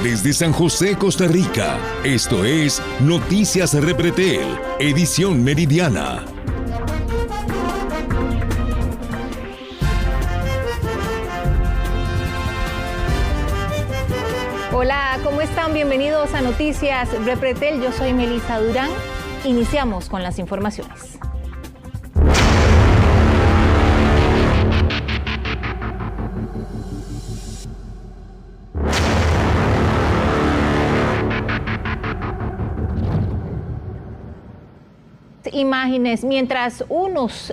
Desde San José, Costa Rica, esto es Noticias Repretel, edición meridiana. Hola, ¿cómo están? Bienvenidos a Noticias Repretel. Yo soy Melissa Durán. Iniciamos con las informaciones. Imágenes, mientras unos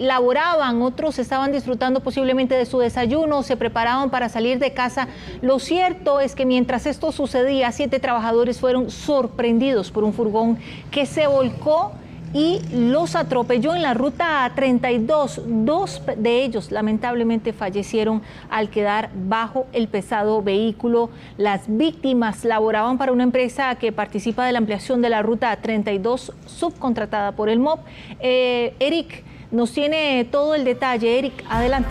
laboraban, otros estaban disfrutando posiblemente de su desayuno, se preparaban para salir de casa. Lo cierto es que mientras esto sucedía, 7 trabajadores fueron sorprendidos por un furgón que se volcó y los atropelló en la ruta 32. 2 de ellos lamentablemente fallecieron al quedar bajo el pesado vehículo. Las víctimas laboraban para una empresa que participa de la ampliación de la ruta 32, subcontratada por el MOB. Eric nos tiene todo el detalle. Eric, adelante.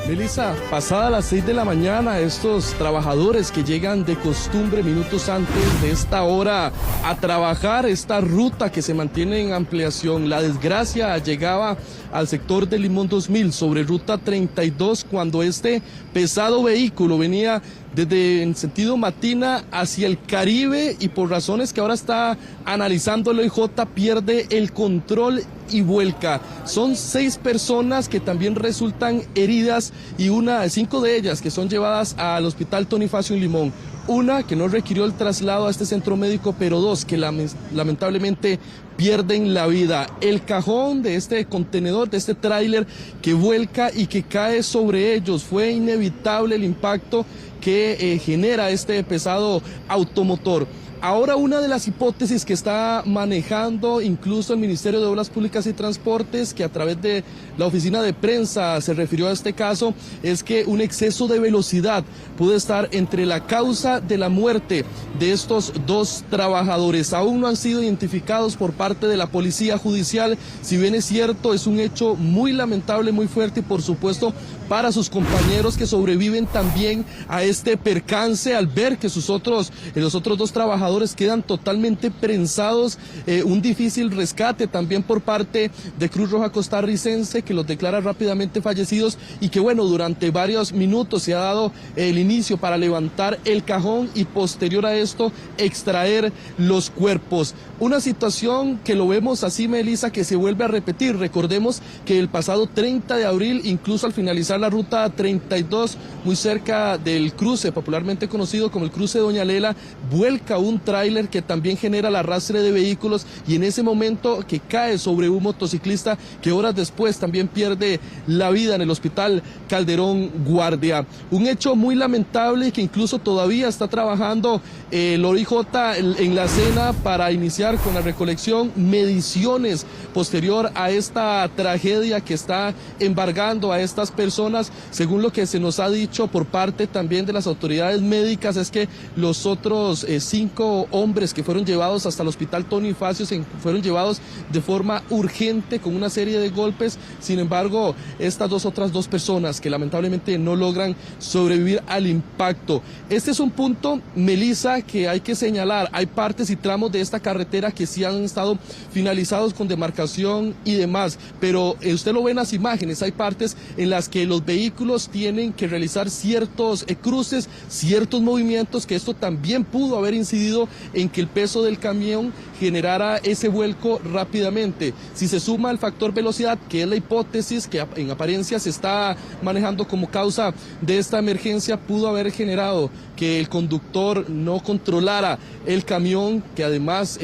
Melissa, pasada las 6 de la mañana, estos trabajadores que llegan de costumbre minutos antes de esta hora a trabajar esta ruta que se mantiene en ampliación. La desgracia llegaba al sector de Limón 2000 sobre ruta 32 cuando este pesado vehículo venía desde en sentido Matina hacia el Caribe y por razones que ahora está analizando el OIJ pierde el control y vuelca. Son 6 personas que también resultan heridas y 5 de ellas que son llevadas al hospital Tonifacio en Limón. Una que no requirió el traslado a este centro médico, pero 2 que lamentablemente pierden la vida. El cajón de este contenedor, de este tráiler que vuelca y que cae sobre ellos. Fue inevitable el impacto que genera este pesado automotor. Ahora una de las hipótesis que está manejando incluso el Ministerio de Obras Públicas y Transportes, que a través de la oficina de prensa se refirió a este caso, es que un exceso de velocidad puede estar entre la causa de la muerte de estos 2 trabajadores. Aún no han sido identificados por parte de la Policía Judicial. Si bien es cierto, es un hecho muy lamentable, muy fuerte y por supuesto para sus compañeros que sobreviven también a este percance al ver que los otros 2 trabajadores quedan totalmente prensados. Un difícil rescate también por parte de Cruz Roja Costarricense, que los declara rápidamente fallecidos y que bueno, durante varios minutos se ha dado el inicio para levantar el cajón y posterior a esto extraer los cuerpos. Una situación que lo vemos así, Melissa, que se vuelve a repetir. Recordemos que el pasado 30 de abril, incluso al finalizar la ruta 32, muy cerca del cruce, popularmente conocido como el cruce de Doña Lela, vuelca un tráiler que también genera el arrastre de vehículos y en ese momento que cae sobre un motociclista que horas después también pierde la vida en el hospital Calderón Guardia. Un hecho muy lamentable que incluso todavía está trabajando el OIJ en la escena para iniciar con la recolección, mediciones posterior a esta tragedia que está embargando a estas personas. Según lo que se nos ha dicho por parte también de las autoridades médicas, es que los otros 5 hombres que fueron llevados hasta el hospital Tonifacio fueron llevados de forma urgente con una serie de golpes. Sin embargo, estas otras 2 personas que lamentablemente no logran sobrevivir al impacto. Este es un punto, Melissa, que hay que señalar. Hay partes y tramos de esta carretera que sí han estado finalizados con demarcación y demás, pero usted lo ve en las imágenes, hay partes en las que los vehículos tienen que realizar ciertos cruces, ciertos movimientos, que esto también pudo haber incidido en que el peso del camión generara ese vuelco rápidamente. Si se suma el factor velocidad, que es la hipótesis que en apariencia se está manejando como causa de esta emergencia, pudo haber generado que el conductor no controlara el camión, que además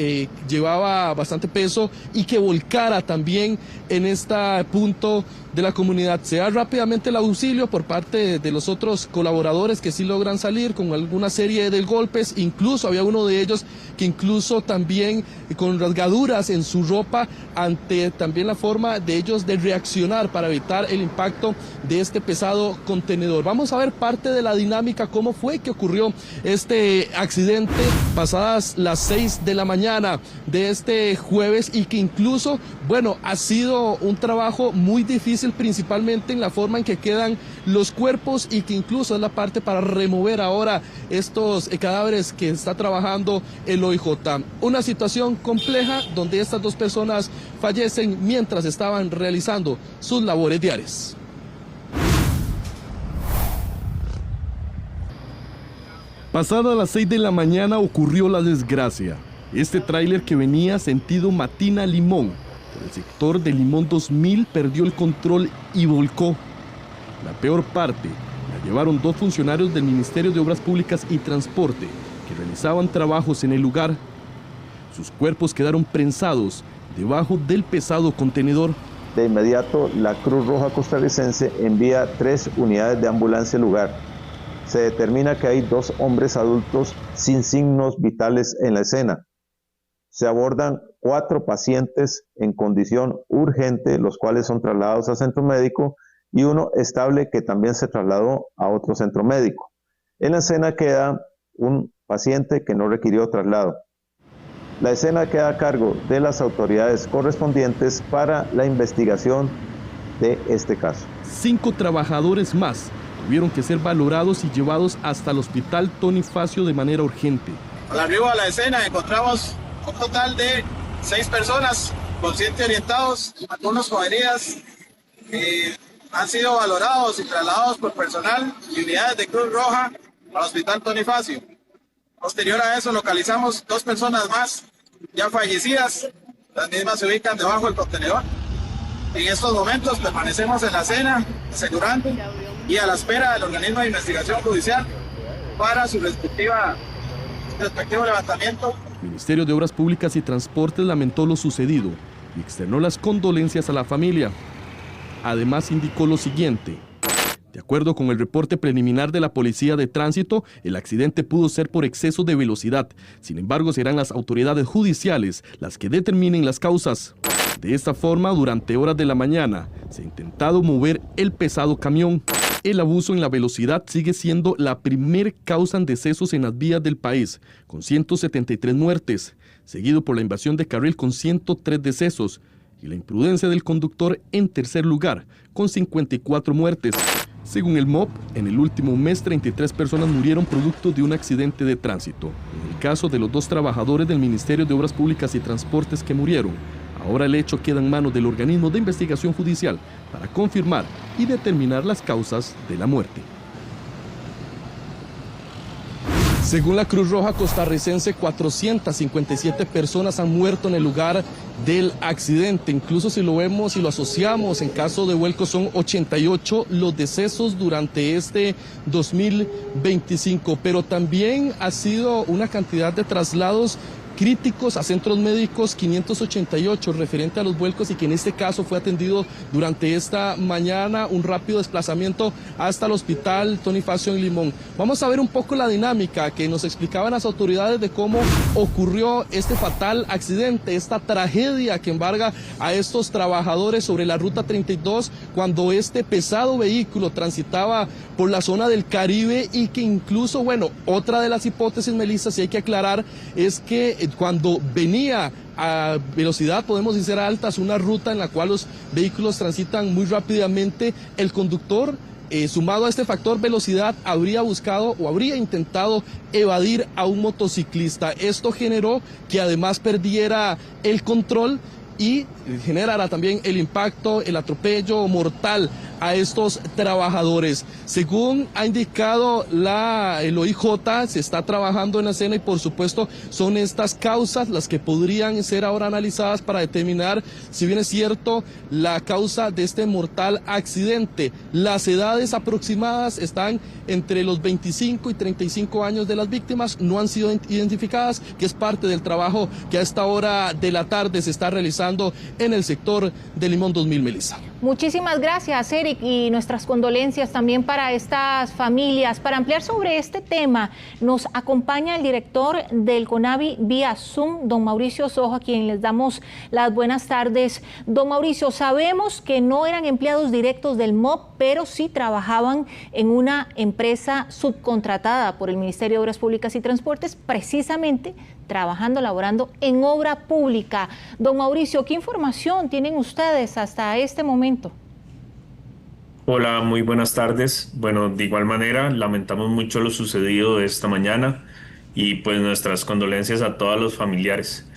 llevaba bastante peso, y que volcara también en este punto de la comunidad. Se da rápidamente el auxilio por parte de los otros colaboradores que sí logran salir con alguna serie de golpes. Incluso había uno de ellos que incluso también estaban con rasgaduras en su ropa ante también la forma de ellos de reaccionar para evitar el impacto de este pesado contenedor. Vamos a ver parte de la dinámica, cómo fue que ocurrió este accidente pasadas las 6 de la mañana de este jueves, y que incluso, bueno, ha sido un trabajo muy difícil, principalmente en la forma en que quedan los cuerpos, y que incluso es la parte para remover ahora estos cadáveres que está trabajando el OIJ. Una situación compleja donde estas dos personas fallecen mientras estaban realizando sus labores diarias. Pasada las 6 de la mañana ocurrió la desgracia. Este tráiler que venía sentido Matina-Limón, por el sector de Limón 2000, perdió el control y volcó. La peor parte la llevaron dos funcionarios del Ministerio de Obras Públicas y Transporte que realizaban trabajos en el lugar. Sus cuerpos quedaron prensados debajo del pesado contenedor. De inmediato, la Cruz Roja Costarricense envía 3 unidades de ambulancia al lugar. Se determina que hay 2 hombres adultos sin signos vitales en la escena. Se abordan 4 pacientes en condición urgente, los cuales son trasladados al centro médico, y 1 estable que también se trasladó a otro centro médico. En la escena queda un paciente que no requirió traslado. La escena queda a cargo de las autoridades correspondientes para la investigación de este caso. 5 trabajadores más tuvieron que ser valorados y llevados hasta el hospital Tony Facio de manera urgente. Al arribo a la escena encontramos un total de 6 personas conscientes orientados, algunos con heridas, han sido valorados y trasladados por personal y unidades de Cruz Roja al hospital Tony Facio. Posterior a eso localizamos 2 personas más ya fallecidas, las mismas se ubican debajo del contenedor. En estos momentos permanecemos en la escena, asegurando y a la espera del organismo de investigación judicial para su respectivo levantamiento. El Ministerio de Obras Públicas y Transportes lamentó lo sucedido y externó las condolencias a la familia. Además indicó lo siguiente: de acuerdo con el reporte preliminar de la Policía de Tránsito, el accidente pudo ser por exceso de velocidad. Sin embargo, serán las autoridades judiciales las que determinen las causas. De esta forma, durante horas de la mañana, se ha intentado mover el pesado camión. El abuso en la velocidad sigue siendo la primer causa en decesos en las vías del país, con 173 muertes, seguido por la invasión de carril con 103 decesos, y la imprudencia del conductor en tercer lugar, con 54 muertes. Según el MOP, en el último mes 33 personas murieron producto de un accidente de tránsito. En el caso de los 2 trabajadores del Ministerio de Obras Públicas y Transportes que murieron, ahora el hecho queda en manos del organismo de investigación judicial para confirmar y determinar las causas de la muerte. Según la Cruz Roja Costarricense, 457 personas han muerto en el lugar del accidente. Incluso si lo vemos y lo asociamos, en caso de vuelco son 88 los decesos durante este 2025. Pero también ha sido una cantidad de traslados críticos a centros médicos, 588 referente a los vuelcos, y que en este caso fue atendido durante esta mañana, un rápido desplazamiento hasta el hospital Tony Facio en Limón. Vamos a ver un poco la dinámica que nos explicaban las autoridades de cómo ocurrió este fatal accidente, esta tragedia que embarga a estos trabajadores sobre la ruta 32 cuando este pesado vehículo transitaba por la zona del Caribe, y que incluso, bueno, otra de las hipótesis, Melissa, si hay que aclarar, es que cuando venía a velocidad, podemos decir altas, una ruta en la cual los vehículos transitan muy rápidamente, el conductor, sumado a este factor velocidad, habría buscado o habría intentado evadir a un motociclista. Esto generó que además perdiera el control y generará también el impacto, el atropello mortal a estos trabajadores. Según ha indicado el OIJ, se está trabajando en la escena y por supuesto son estas causas las que podrían ser ahora analizadas para determinar si bien es cierto la causa de este mortal accidente. Las edades aproximadas están entre los 25 y 35 años de las víctimas, no han sido identificadas, que es parte del trabajo que a esta hora de la tarde se está realizando en el sector de Limón 2000, Melissa. Muchísimas gracias, Eric, y nuestras condolencias también para estas familias. Para ampliar sobre este tema, nos acompaña el director del CONAVI vía Zoom, don Mauricio Sojo, a quien les damos las buenas tardes. Don Mauricio, sabemos que no eran empleados directos del MOP, pero sí trabajaban en una empresa subcontratada por el Ministerio de Obras Públicas y Transportes, precisamente trabajando, laborando en obra pública. Don Mauricio, ¿qué información tienen ustedes hasta este momento? Hola, muy buenas tardes. Bueno, de igual manera, lamentamos mucho lo sucedido esta mañana y pues nuestras condolencias a todos los familiares.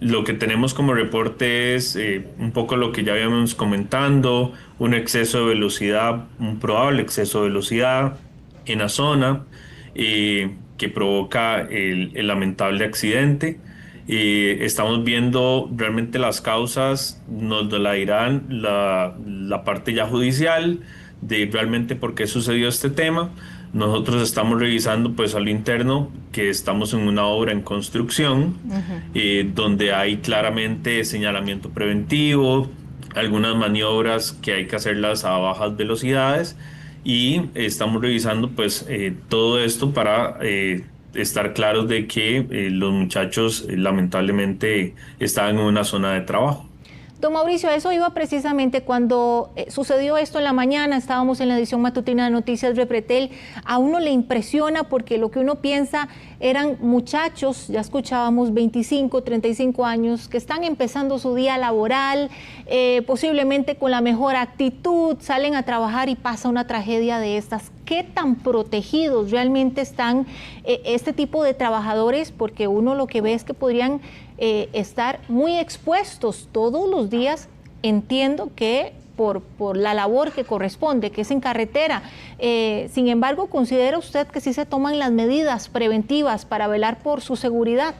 Lo que tenemos como reporte es un poco lo que ya habíamos comentando, un exceso de velocidad, un probable exceso de velocidad en la zona, que provoca el lamentable accidente. Estamos viendo realmente las causas, nos la dirán la parte ya judicial de realmente por qué sucedió este tema. Nosotros estamos revisando pues a lo interno que estamos en una obra en construcción, donde hay claramente señalamiento preventivo, algunas maniobras que hay que hacerlas a bajas velocidades, y estamos revisando pues todo esto para estar claros de que los muchachos lamentablemente estaban en una zona de trabajo. Don Mauricio, a eso iba precisamente cuando sucedió esto en la mañana. Estábamos en la edición matutina de Noticias Repretel. A uno le impresiona porque lo que uno piensa eran muchachos, ya escuchábamos, 25, 35 años, que están empezando su día laboral, posiblemente con la mejor actitud, salen a trabajar y pasa una tragedia de estas. ¿Qué tan protegidos realmente están este tipo de trabajadores? Porque uno lo que ve es que podrían estar muy expuestos todos los días. Entiendo que por la labor que corresponde, que es en carretera. Sin embargo, ¿considera usted que sí se toman las medidas preventivas para velar por su seguridad?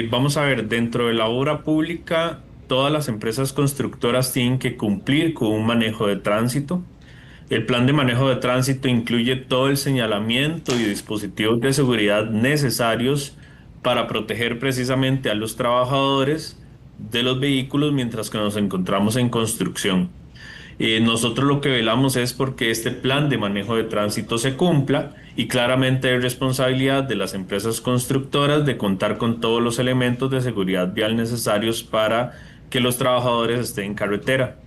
Vamos a ver, dentro de la obra pública, todas las empresas constructoras tienen que cumplir con un manejo de tránsito. El plan de manejo de tránsito incluye todo el señalamiento y dispositivos de seguridad necesarios para proteger precisamente a los trabajadores de los vehículos mientras que nos encontramos en construcción. Nosotros lo que velamos es porque este plan de manejo de tránsito se cumpla, y claramente es responsabilidad de las empresas constructoras de contar con todos los elementos de seguridad vial necesarios para que los trabajadores estén en carretera.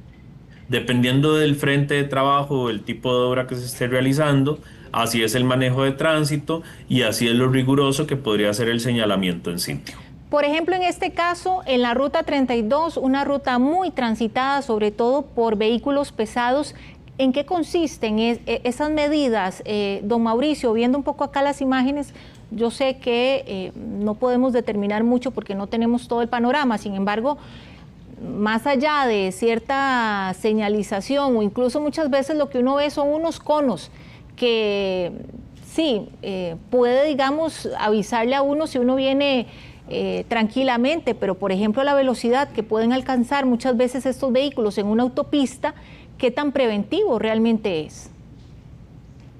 Dependiendo del frente de trabajo o el tipo de obra que se esté realizando, así es el manejo de tránsito y así es lo riguroso que podría ser el señalamiento en sitio. Por ejemplo, en este caso, en la Ruta 32, una ruta muy transitada, sobre todo por vehículos pesados, ¿en qué consisten esas medidas? Don Mauricio, viendo un poco acá las imágenes, yo sé que no podemos determinar mucho porque no tenemos todo el panorama, sin embargo, más allá de cierta señalización o incluso muchas veces lo que uno ve son unos conos que sí, puede, digamos, avisarle a uno si uno viene tranquilamente, pero por ejemplo la velocidad que pueden alcanzar muchas veces estos vehículos en una autopista, ¿qué tan preventivo realmente es?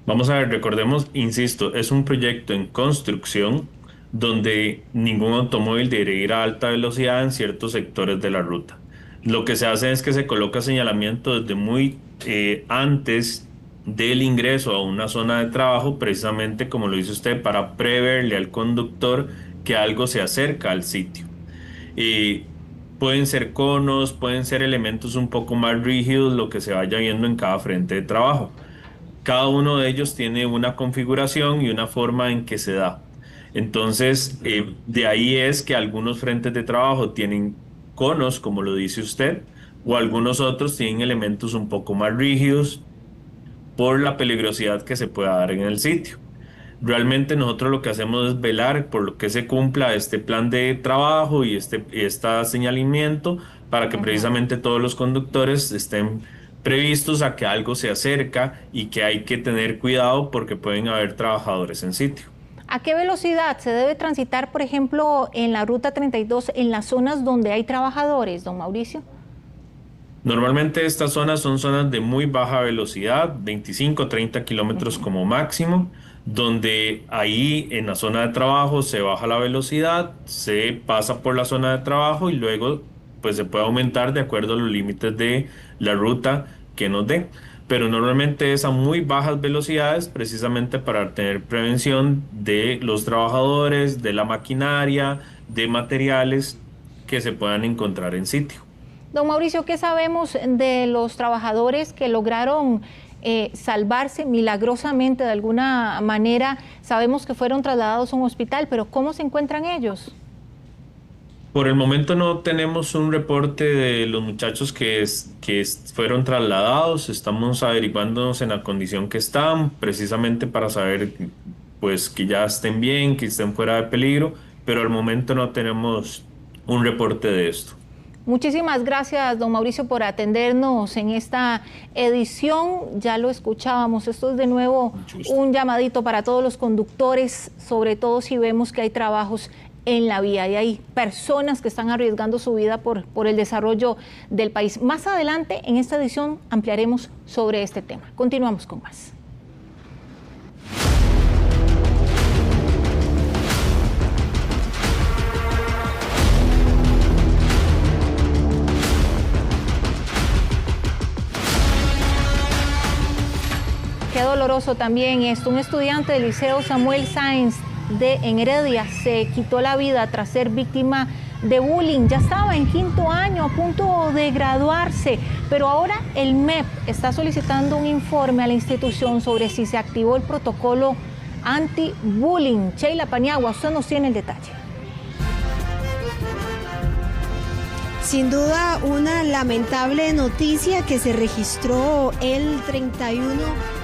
Vamos a ver, recordemos, insisto, es un proyecto en construcción donde ningún automóvil debería ir a alta velocidad en ciertos sectores de la ruta. Lo que se hace es que se coloca señalamiento desde muy antes del ingreso a una zona de trabajo, precisamente como lo dice usted, para preverle al conductor que algo se acerca al sitio. Pueden ser conos, pueden ser elementos un poco más rígidos, lo que se vaya viendo en cada frente de trabajo. Cada uno de ellos tiene una configuración y una forma en que se da. Entonces, de ahí es que algunos frentes de trabajo tienen conos, como lo dice usted, o algunos otros tienen elementos un poco más rígidos por la peligrosidad que se pueda dar en el sitio. Realmente nosotros lo que hacemos es velar por lo que se cumpla este plan de trabajo y este señalamiento para que precisamente todos los conductores estén previstos a que algo se acerca y que hay que tener cuidado porque pueden haber trabajadores en sitio. ¿A qué velocidad se debe transitar, por ejemplo, en la Ruta 32 en las zonas donde hay trabajadores, don Mauricio? Normalmente estas zonas son zonas de muy baja velocidad, 25, 30 kilómetros como máximo, donde ahí en la zona de trabajo se baja la velocidad, se pasa por la zona de trabajo y luego pues se puede aumentar de acuerdo a los límites de la ruta que nos dé. Pero normalmente es a muy bajas velocidades, precisamente para tener prevención de los trabajadores, de la maquinaria, de materiales que se puedan encontrar en sitio. Don Mauricio, ¿qué sabemos de los trabajadores que lograron salvarse milagrosamente de alguna manera? Sabemos que fueron trasladados a un hospital, pero ¿cómo se encuentran ellos? Por el momento no tenemos un reporte de los muchachos que fueron trasladados. Estamos averiguándonos en la condición que están, precisamente para saber pues que ya estén bien, que estén fuera de peligro, pero al momento no tenemos un reporte de esto. Muchísimas gracias, don Mauricio, por atendernos en esta edición. Ya lo escuchábamos, esto es de nuevo un llamadito para todos los conductores, sobre todo si vemos que hay trabajos en la vía y hay personas que están arriesgando su vida por el desarrollo del país. Más adelante en esta edición ampliaremos sobre este tema. Continuamos con más. Qué doloroso también esto. Un estudiante del Liceo Samuel Sáenz en Heredia se quitó la vida tras ser víctima de bullying. Ya estaba en 5º año, a punto de graduarse, pero ahora el MEP está solicitando un informe a la institución sobre si se activó el protocolo anti-bullying. Sheila Paniagua, usted nos tiene el detalle. Sin duda, una lamentable noticia que se registró el 31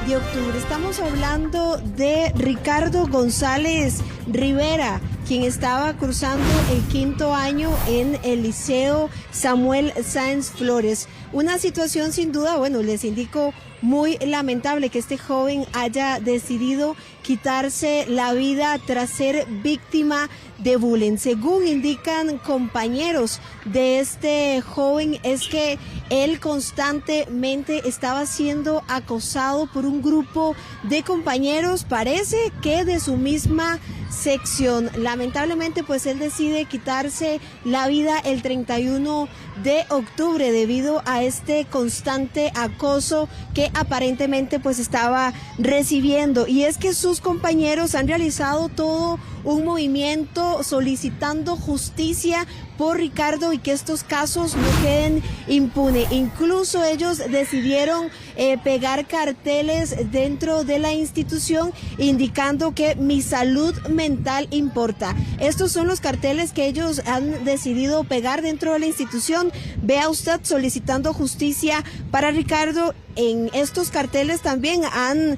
de octubre. Estamos hablando de Ricardo González Rivera, quien estaba cursando el 5º año en el Liceo Samuel Sáenz Flores. Una situación sin duda, bueno, les indico, muy lamentable que este joven haya decidido quitarse la vida tras ser víctima de bullying. Según indican compañeros de este joven, es que él constantemente estaba siendo acosado por un grupo de compañeros, parece que de su misma sección. Lamentablemente, pues él decide quitarse la vida el 31 de octubre debido a este constante acoso que aparentemente pues estaba recibiendo. Y es que sus compañeros han realizado todo un movimiento solicitando justicia por Ricardo y que estos casos no queden impunes. Incluso ellos decidieron pegar carteles dentro de la institución indicando que mi salud mental importa. Estos son los carteles que ellos han decidido pegar dentro de la institución. Vea usted, solicitando justicia para Ricardo. En estos carteles también han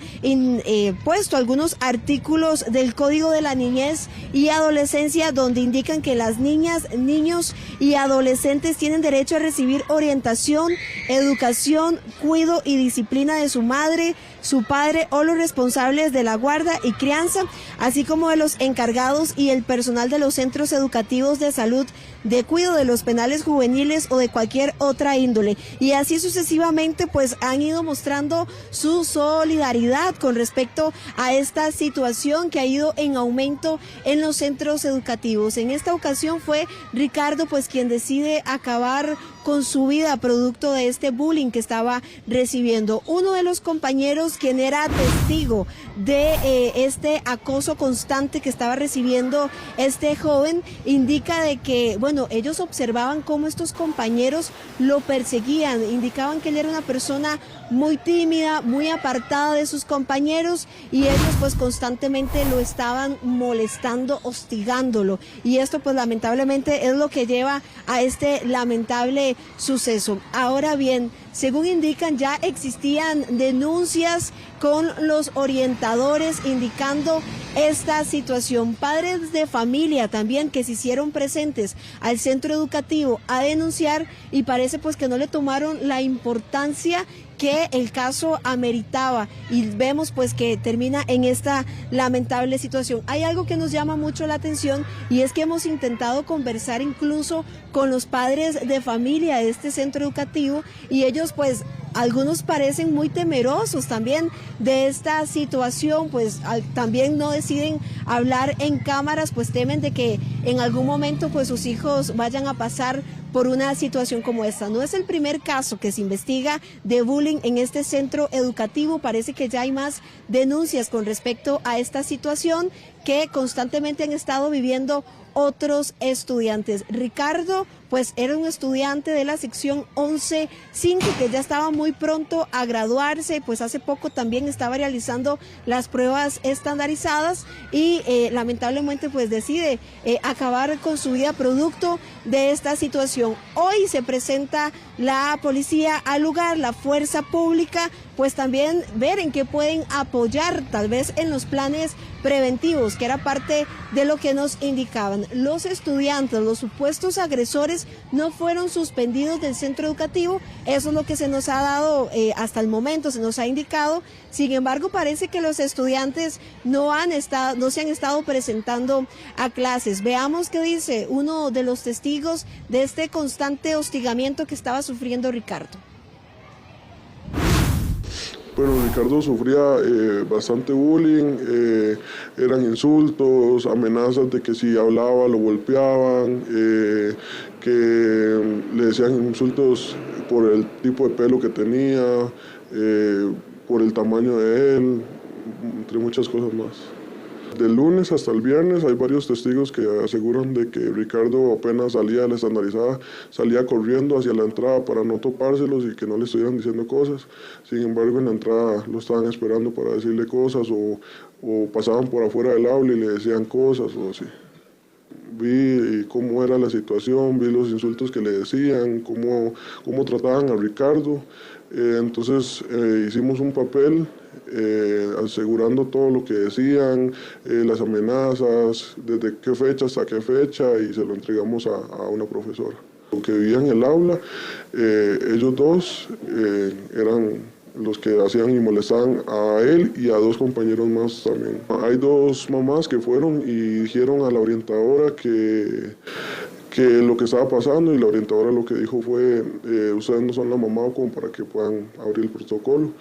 puesto algunos artículos del Código de la Niñez y Adolescencia donde indican que las niñas, niños y adolescentes tienen derecho a recibir orientación, educación, cuidado y disciplina de su madre, su padre o los responsables de la guarda y crianza, así como de los encargados y el personal de los centros educativos de salud, de cuidado de los penales juveniles o de cualquier otra índole. Y así sucesivamente pues han ido mostrando su solidaridad con respecto a esta situación que ha ido en aumento en los centros educativos. En esta ocasión fue Ricardo pues quien decide acabar con su vida producto de este bullying que estaba recibiendo. Uno de los compañeros, quien era testigo de este acoso constante que estaba recibiendo este joven, indica de que, bueno, ellos observaban cómo estos compañeros lo perseguían, indicaban que él era una persona muy tímida, muy apartada de sus compañeros y ellos pues constantemente lo estaban molestando, hostigándolo, y esto pues lamentablemente es lo que lleva a este lamentable suceso. Ahora bien, según indican, ya existían denuncias con los orientadores indicando esta situación. Padres de familia también que se hicieron presentes al centro educativo a denunciar y parece pues que no le tomaron la importancia que el caso ameritaba y vemos pues que termina en esta lamentable situación. Hay algo que nos llama mucho la atención y es que hemos intentado conversar incluso con los padres de familia de este centro educativo y ellos pues algunos parecen muy temerosos también de esta situación, pues también no deciden hablar en cámaras, pues temen de que en algún momento pues sus hijos vayan a pasar por una situación como esta. No es el primer caso que se investiga de bullying en este centro educativo. Parece que ya hay más denuncias con respecto a esta situación que constantemente han estado viviendo otros estudiantes. Ricardo, pues era un estudiante de la sección 11-5 que ya estaba muy pronto a graduarse, pues hace poco también estaba realizando las pruebas estandarizadas y lamentablemente pues decide acabar con su vida producto de esta situación. Hoy se presenta la policía al lugar, la fuerza pública, pues también ver en qué pueden apoyar, tal vez en los planes preventivos, que era parte de lo que nos indicaban. Los estudiantes, los supuestos agresores, no fueron suspendidos del centro educativo, eso es lo que se nos ha dado hasta el momento, se nos ha indicado. Sin embargo, parece que los estudiantes no se han estado presentando a clases. Veamos qué dice uno de los testigos de este constante hostigamiento que estaba sufriendo Ricardo. Bueno, Ricardo sufría bastante bullying, eran insultos, amenazas de que si hablaba lo golpeaban, que le decían insultos por el tipo de pelo que tenía, por el tamaño de él, entre muchas cosas más. Del lunes hasta el viernes hay varios testigos que aseguran de que Ricardo apenas salía de la estandarizada, salía corriendo hacia la entrada para no topárselos y que no le estuvieran diciendo cosas. Sin embargo, en la entrada lo estaban esperando para decirle cosas o pasaban por afuera del aula y le decían cosas o así. Vi cómo era la situación, vi los insultos que le decían, cómo trataban a Ricardo. Entonces hicimos un papel asegurando todo lo que decían, las amenazas, desde qué fecha hasta qué fecha, y se lo entregamos a una profesora. Los que vivían en el aula, ellos dos eran los que hacían y molestaban a él y a dos compañeros más también. Hay dos mamás que fueron y dijeron a la orientadora que lo que estaba pasando, y la orientadora lo que dijo fue, ustedes no son la mamá como para que puedan abrir el protocolo.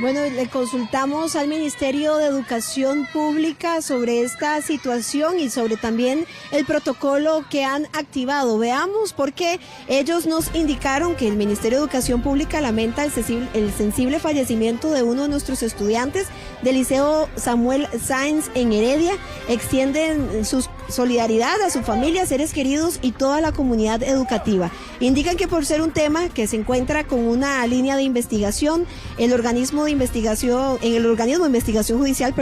Bueno, le consultamos al Ministerio de Educación Pública sobre esta situación y sobre también el protocolo que han activado. Veamos, porque ellos nos indicaron que el Ministerio de Educación Pública lamenta el sensible fallecimiento de uno de nuestros estudiantes del Liceo Samuel Sáenz en Heredia. Extienden su solidaridad a su familia, seres queridos y toda la comunidad educativa. Indican que por ser un tema que se encuentra con una línea de investigación, en el organismo de investigación judicial,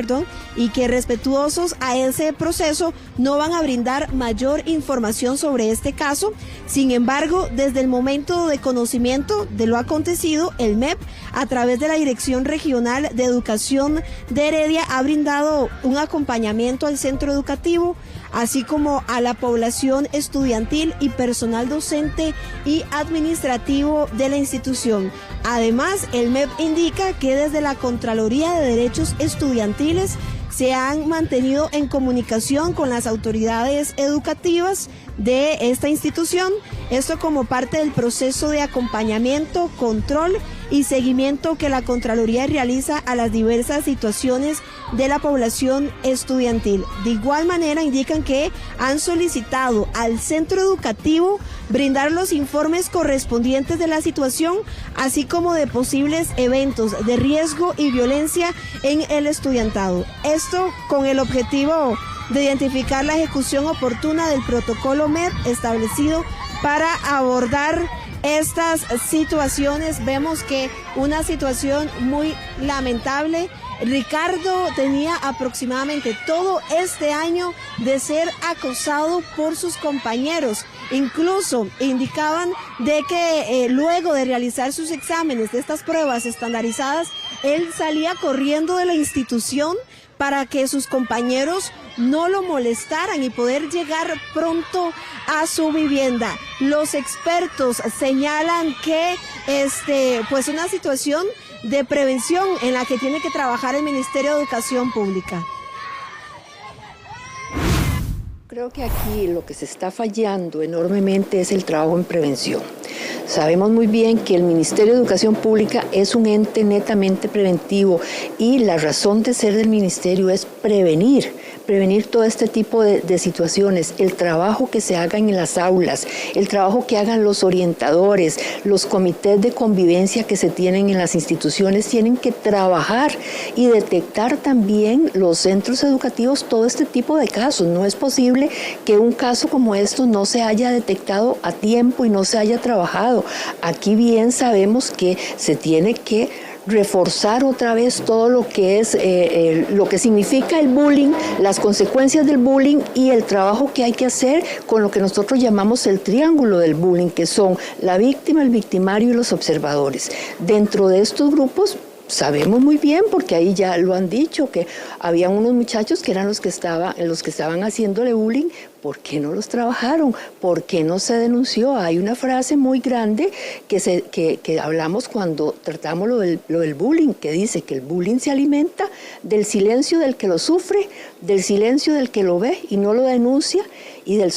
y que respetuosos a ese proceso no van a brindar mayor información sobre este caso. Sin embargo, desde el momento de conocimiento de lo acontecido, el MEP, a través de la Dirección Regional de Educación de Heredia, ha brindado un acompañamiento al centro educativo, así como a la población estudiantil y personal docente y administrativo de la institución. Además, el MEP indica que desde la Contraloría de Derechos Estudiantiles se han mantenido en comunicación con las autoridades educativas de esta institución, esto como parte del proceso de acompañamiento, control y seguimiento que la Contraloría realiza a las diversas situaciones de la población estudiantil. De igual manera, indican que han solicitado al centro educativo brindar los informes correspondientes de la situación, así como de posibles eventos de riesgo y violencia en el estudiantado. Esto con el objetivo de identificar la ejecución oportuna del protocolo MEP establecido para abordar estas situaciones. Vemos que una situación muy lamentable. Ricardo tenía aproximadamente todo este año de ser acosado por sus compañeros. Incluso indicaban de que luego de realizar sus exámenes de estas pruebas estandarizadas, él salía corriendo de la institución para que sus compañeros no lo molestaran y poder llegar pronto a su vivienda. Los expertos señalan que pues una situación de prevención en la que tiene que trabajar el Ministerio de Educación Pública. Creo que aquí lo que se está fallando enormemente es el trabajo en prevención. Sabemos muy bien que el Ministerio de Educación Pública es un ente netamente preventivo y la razón de ser del ministerio es prevenir prevenir todo este tipo de situaciones, el trabajo que se haga en las aulas, el trabajo que hagan los orientadores, los comités de convivencia que se tienen en las instituciones, tienen que trabajar y detectar también los centros educativos todo este tipo de casos. No es posible que un caso como esto no se haya detectado a tiempo y no se haya trabajado. Aquí bien sabemos que se tiene que reforzar otra vez todo lo que es lo que significa el bullying, las consecuencias del bullying y el trabajo que hay que hacer con lo que nosotros llamamos el triángulo del bullying, que son la víctima, el victimario y los observadores. Dentro de estos grupos sabemos muy bien, porque ahí ya lo han dicho, que había unos muchachos que eran los que estaban haciéndole bullying. ¿Por qué no los trabajaron? ¿Por qué no se denunció? Hay una frase muy grande que hablamos cuando tratamos lo del bullying, que dice que el bullying se alimenta del silencio del que lo sufre, del silencio del que lo ve y no lo denuncia, y del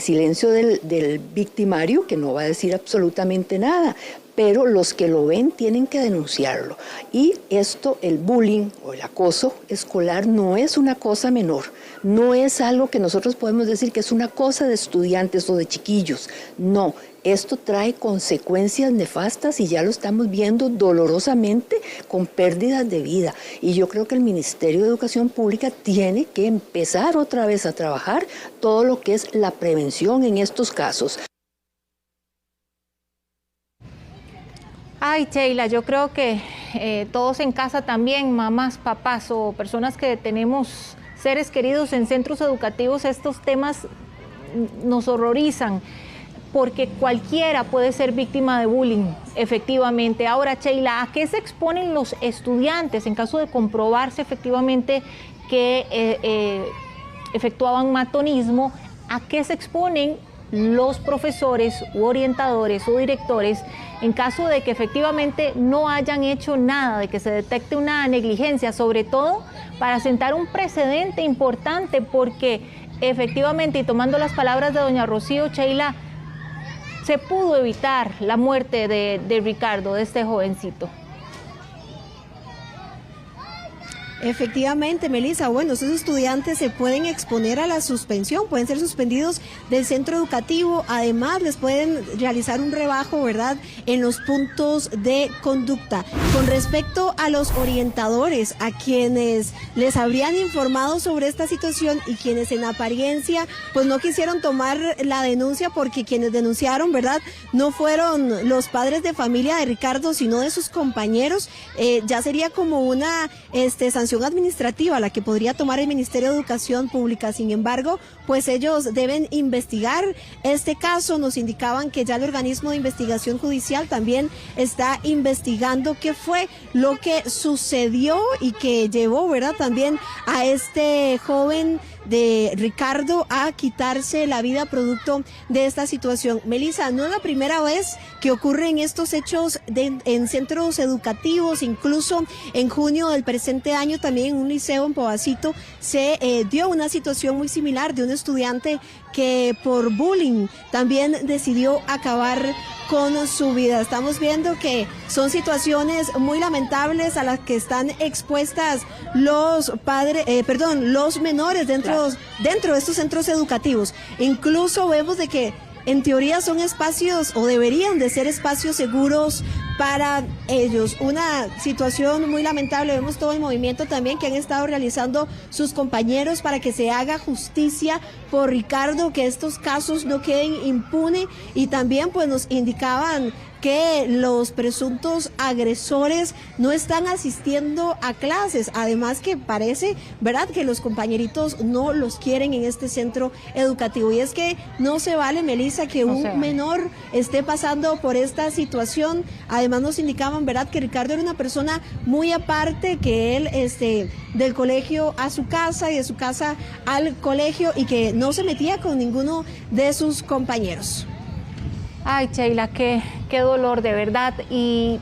silencio del victimario, que no va a decir absolutamente nada. Pero los que lo ven tienen que denunciarlo. Y esto, el bullying o el acoso escolar, no es una cosa menor. No es algo que nosotros podemos decir que es una cosa de estudiantes o de chiquillos. No, esto trae consecuencias nefastas y ya lo estamos viendo dolorosamente con pérdidas de vida. Y yo creo que el Ministerio de Educación Pública tiene que empezar otra vez a trabajar todo lo que es la prevención en estos casos. Ay, Sheila, yo creo que todos en casa también, mamás, papás o personas que tenemos seres queridos en centros educativos, estos temas nos horrorizan, porque cualquiera puede ser víctima de bullying, efectivamente. Ahora, Sheila, ¿a qué se exponen los estudiantes en caso de comprobarse efectivamente que efectuaban matonismo? ¿A qué se exponen los profesores u orientadores o directores en caso de que efectivamente no hayan hecho nada, de que se detecte una negligencia, sobre todo para sentar un precedente importante? Porque efectivamente, y tomando las palabras de doña Rocío, Sheila, se pudo evitar la muerte de Ricardo, de este jovencito. Efectivamente, Melissa, bueno, esos estudiantes se pueden exponer a la suspensión, pueden ser suspendidos del centro educativo, además les pueden realizar un rebajo, ¿verdad?, en los puntos de conducta. Con respecto a los orientadores, a quienes les habrían informado sobre esta situación y quienes en apariencia pues no quisieron tomar la denuncia, porque quienes denunciaron, ¿verdad?, no fueron los padres de familia de Ricardo, sino de sus compañeros, ya sería como una sanción administrativa la que podría tomar el Ministerio de Educación Pública. Sin embargo, pues ellos deben investigar este caso. Nos indicaban que ya el organismo de investigación judicial también está investigando qué fue lo que sucedió y que llevó, ¿verdad?, también a este joven de Ricardo a quitarse la vida producto de esta situación. Melissa, no es la primera vez que ocurren estos hechos en centros educativos. Incluso en junio del presente año, también en un liceo en Pobacito se dio una situación muy similar de un estudiante que por bullying también decidió acabar con su vida. Estamos viendo que son situaciones muy lamentables a las que están expuestas los menores dentro de estos centros educativos. Incluso vemos de que en teoría son espacios, o deberían de ser espacios seguros para ellos. Una situación muy lamentable. Vemos todo el movimiento también que han estado realizando sus compañeros para que se haga justicia por Ricardo, que estos casos no queden impunes. Y también pues nos indicaban que los presuntos agresores no están asistiendo a clases, además que parece, ¿verdad?, que los compañeritos no los quieren en este centro educativo. Y es que no se vale, Melissa, que un menor esté pasando por esta situación. Además nos indicaban, ¿verdad?, que Ricardo era una persona muy aparte, que él del colegio a su casa y de su casa al colegio, y que no se metía con ninguno de sus compañeros. Ay, Sheila, qué dolor, de verdad. Y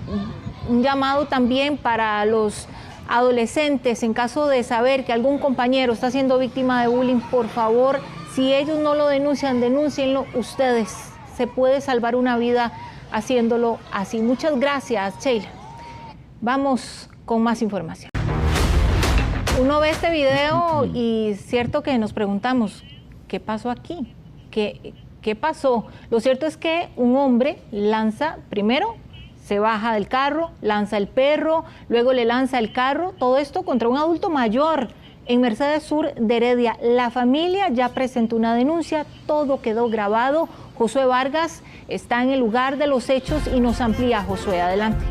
un llamado también para los adolescentes, en caso de saber que algún compañero está siendo víctima de bullying, por favor, si ellos no lo denuncian, denúncienlo ustedes. Se puede salvar una vida haciéndolo así. Muchas gracias, Sheila. Vamos con más información. Uno ve este video y cierto que nos preguntamos, ¿qué pasó aquí? ¿Qué pasó? Lo cierto es que un hombre lanza, primero se baja del carro, lanza el perro, luego le lanza el carro, todo esto contra un adulto mayor en Mercedes Sur de Heredia. La familia ya presentó una denuncia, todo quedó grabado. Josué Vargas está en el lugar de los hechos y nos amplía. Josué, adelante.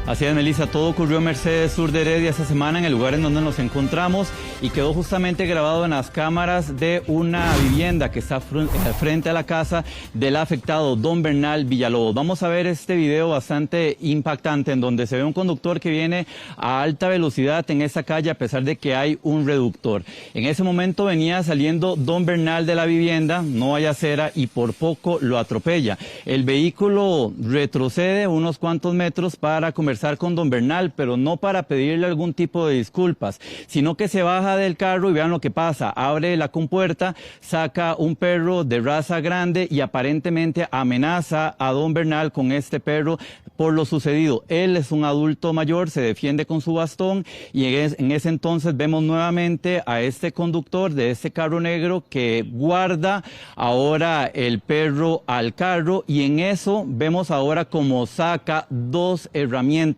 Así es, Melissa, todo ocurrió en Mercedes Sur de Heredia esta semana, en el lugar en donde nos encontramos, y quedó justamente grabado en las cámaras de una vivienda que está frente a la casa del afectado, don Bernal Villalobos. Vamos a ver este video bastante impactante en donde se ve un conductor que viene a alta velocidad en esta calle a pesar de que hay un reductor. En ese momento venía saliendo don Bernal de la vivienda, no hay acera y por poco lo atropella. El vehículo retrocede unos cuantos metros para conversar con don Bernal, pero no para pedirle algún tipo de disculpas, sino que se baja del carro y vean lo que pasa. Abre la compuerta, saca un perro de raza grande y aparentemente amenaza a don Bernal con este perro por lo sucedido. Él es un adulto mayor, se defiende con su bastón y en ese entonces vemos nuevamente a este conductor de este carro negro que guarda ahora el perro al carro, y en eso vemos ahora como saca dos herramientas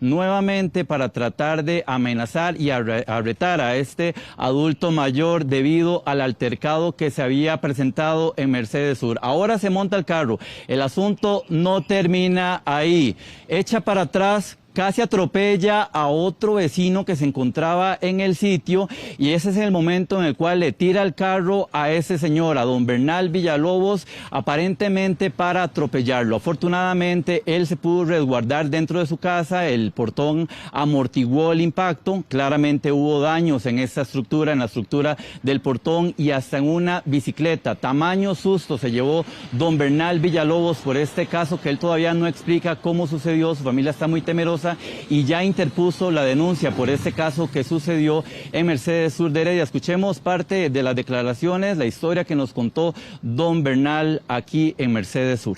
nuevamente para tratar de amenazar y arretar a este adulto mayor debido al altercado que se había presentado en Mercedes Sur. Ahora se monta el carro. El asunto no termina ahí. Echa para atrás, casi atropella a otro vecino que se encontraba en el sitio, y ese es el momento en el cual le tira el carro a ese señor, a don Bernal Villalobos, aparentemente para atropellarlo. Afortunadamente él se pudo resguardar dentro de su casa, el portón amortiguó el impacto, claramente hubo daños en esta estructura, en la estructura del portón y hasta en una bicicleta. Tamaño susto se llevó don Bernal Villalobos por este caso que él todavía no explica cómo sucedió, su familia está muy temerosa y ya interpuso la denuncia por este caso que sucedió en Mercedes Sur de Heredia. Escuchemos parte de las declaraciones, la historia que nos contó don Bernal aquí en Mercedes Sur.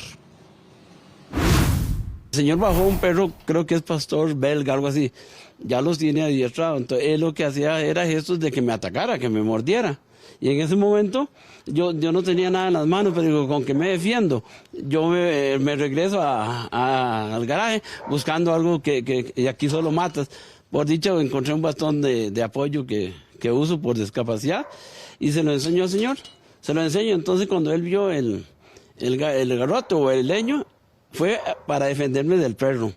El señor bajó un perro, creo que es pastor belga, algo así, ya los tiene adiestrados. Entonces él lo que hacía era gestos de que me atacara, que me mordiera. Y en ese momento yo no tenía nada en las manos, pero digo, ¿con qué me defiendo? Yo me regreso al garaje buscando algo y aquí solo matas. Por dicho, encontré un bastón de apoyo que uso por discapacidad y se lo enseñó al señor. Se lo enseño, entonces cuando él vio el garrote o el leño, fue para defenderme del perro.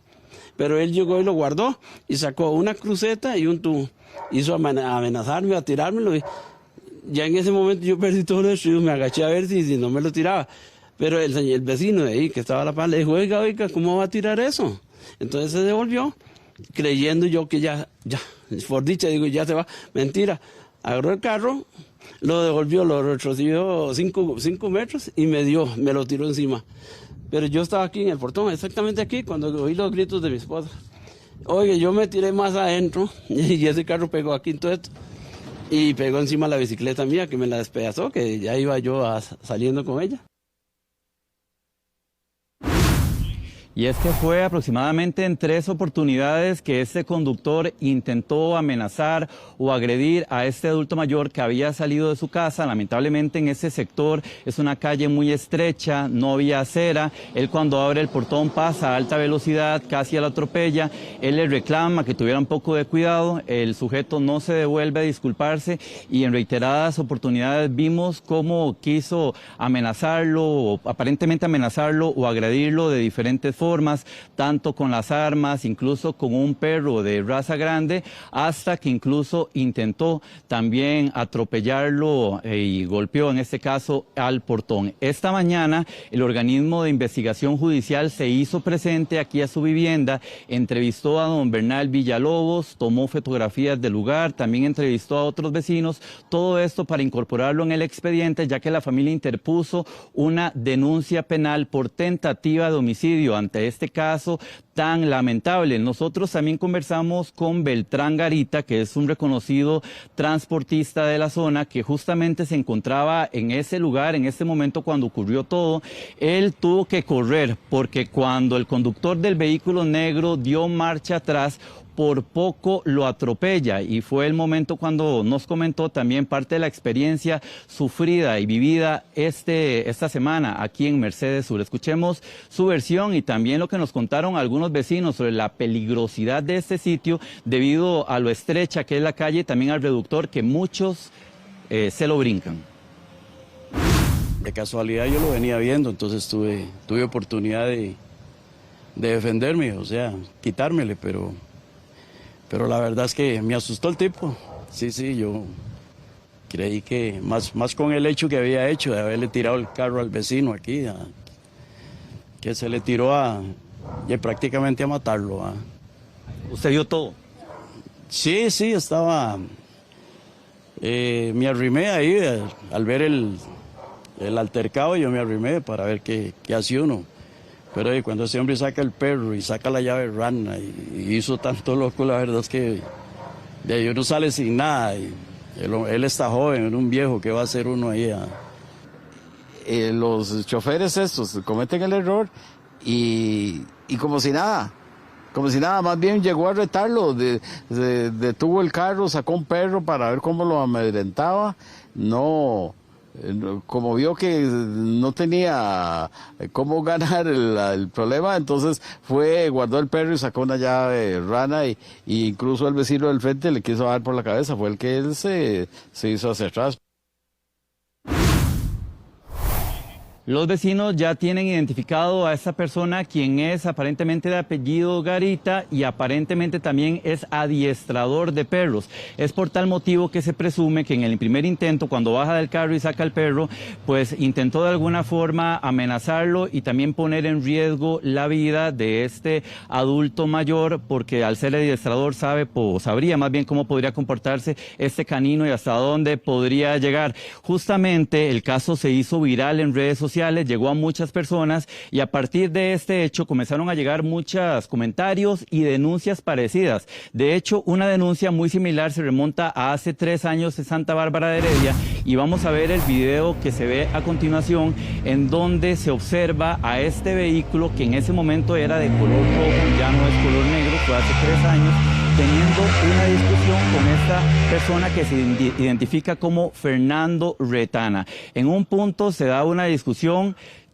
Pero él llegó y lo guardó y sacó una cruceta y un tubo. Hizo amenazarme, a tirármelo. Ya en ese momento yo perdí todo el estribo, me agaché a ver si no me lo tiraba. Pero el vecino de ahí que estaba a la par le dijo, oiga, ¿cómo va a tirar eso? Entonces se devolvió, creyendo yo que ya, por dicha, digo, ya se va. Mentira, agarró el carro, lo devolvió, lo retrocedió 5 metros y me lo tiró encima. Pero yo estaba aquí en el portón, exactamente aquí, cuando oí los gritos de mi esposa. Oye, yo me tiré más adentro y ese carro pegó aquí en todo esto. Y pegó encima la bicicleta mía que me la despedazó, que ya iba yo saliendo con ella. Y es que fue aproximadamente en 3 oportunidades que este conductor intentó amenazar o agredir a este adulto mayor que había salido de su casa. Lamentablemente en ese sector es una calle muy estrecha, no había acera. Él cuando abre el portón pasa a alta velocidad, casi lo atropella. Él le reclama que tuviera un poco de cuidado. El sujeto no se devuelve a disculparse y en reiteradas oportunidades vimos cómo quiso amenazarlo, o aparentemente amenazarlo o agredirlo de diferentes formas, tanto con las armas, incluso con un perro de raza grande, hasta que incluso intentó también atropellarlo y golpeó en este caso al portón. Esta mañana el organismo de investigación judicial se hizo presente aquí a su vivienda, entrevistó a don Bernal Villalobos, tomó fotografías del lugar, también entrevistó a otros vecinos, todo esto para incorporarlo en el expediente, ya que la familia interpuso una denuncia penal por tentativa de homicidio. Ante este caso tan lamentable. Nosotros también conversamos con Beltrán Garita, que es un reconocido transportista de la zona, que justamente se encontraba en ese lugar, en ese momento cuando ocurrió todo. Él tuvo que correr porque cuando el conductor del vehículo negro dio marcha atrás, por poco lo atropella, y fue el momento cuando nos comentó también parte de la experiencia sufrida y vivida esta semana aquí en Mercedes Sur. Escuchemos su versión y también lo que nos contaron algunos vecinos sobre la peligrosidad de este sitio debido a lo estrecha que es la calle y también al reductor que muchos se lo brincan. De casualidad yo lo venía viendo, entonces tuve oportunidad de defenderme, o sea, quitármele, pero la verdad es que me asustó el tipo. Sí, yo creí que más con el hecho que había hecho de haberle tirado el carro al vecino aquí, que se le tiró prácticamente a matarlo. ¿Usted vio todo? Sí, estaba... me arrimé ahí al ver el altercado, yo me arrimé para ver qué hacía uno. Pero cuando ese hombre saca el perro y saca la llave rana y hizo tanto loco, la verdad es que de ahí uno sale sin nada. Y él está joven, era un viejo, ¿qué va a hacer uno ahí? Los choferes estos cometen el error y como si nada, más bien llegó a retarlo, detuvo el carro, sacó un perro para ver cómo lo amedrentaba, como vio que no tenía cómo ganar el problema, entonces guardó el perro y sacó una llave rana y incluso el vecino del frente le quiso dar por la cabeza, fue el que él se hizo hacia atrás. Los vecinos ya tienen identificado a esta persona, quien es aparentemente de apellido Garita y aparentemente también es adiestrador de perros. Es por tal motivo que se presume que en el primer intento, cuando baja del carro y saca el perro, pues intentó de alguna forma amenazarlo y también poner en riesgo la vida de este adulto mayor, porque al ser adiestrador sabría más bien cómo podría comportarse este canino y hasta dónde podría llegar. Justamente el caso se hizo viral en redes sociales, llegó a muchas personas y a partir de este hecho comenzaron a llegar muchos comentarios y denuncias parecidas. De hecho, una denuncia muy similar se remonta a hace 3 años en Santa Bárbara de Heredia y vamos a ver el video que se ve a continuación en donde se observa a este vehículo que en ese momento era de color rojo, ya no es color negro, fue hace 3 años, teniendo una discusión con esta persona que se identifica como Fernando Retana. En un punto se da una discusión,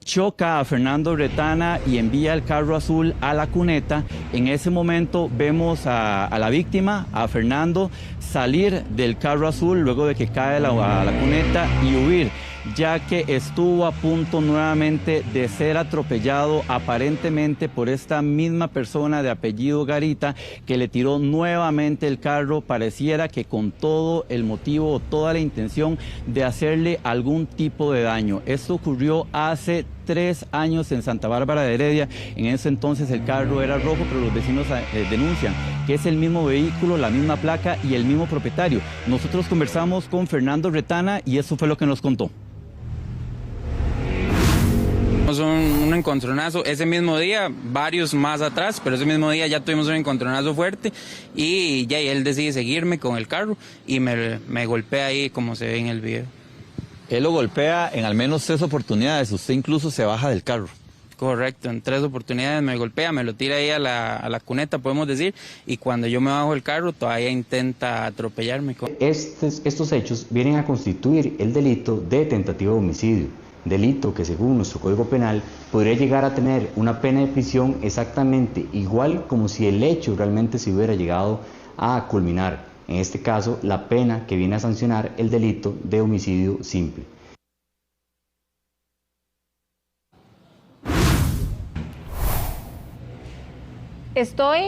choca a Fernando Retana y envía el carro azul a la cuneta. En ese momento vemos a la víctima, a Fernando, salir del carro azul luego de que cae a la cuneta y huir, ya que estuvo a punto nuevamente de ser atropellado aparentemente por esta misma persona de apellido Garita que le tiró nuevamente el carro, pareciera que con todo el motivo o toda la intención de hacerle algún tipo de daño. Esto ocurrió hace 3 años en Santa Bárbara de Heredia. En ese entonces el carro era rojo, pero los vecinos denuncian que es el mismo vehículo, la misma placa y el mismo propietario. Nosotros conversamos con Fernando Retana y eso fue lo que nos contó. Un encontronazo ese mismo día, varios más atrás, pero ese mismo día ya tuvimos un encontronazo fuerte y ya él decide seguirme con el carro y me golpea ahí como se ve en el video. Él lo golpea en al menos 3 oportunidades, usted incluso se baja del carro. Correcto, en 3 oportunidades me golpea, me lo tira ahí a la cuneta, podemos decir, y cuando yo me bajo del carro todavía intenta atropellarme. Estos hechos vienen a constituir el delito de tentativa de homicidio, delito que según nuestro Código Penal podría llegar a tener una pena de prisión exactamente igual como si el hecho realmente se hubiera llegado a culminar. En este caso, la pena que viene a sancionar el delito de homicidio simple. Estoy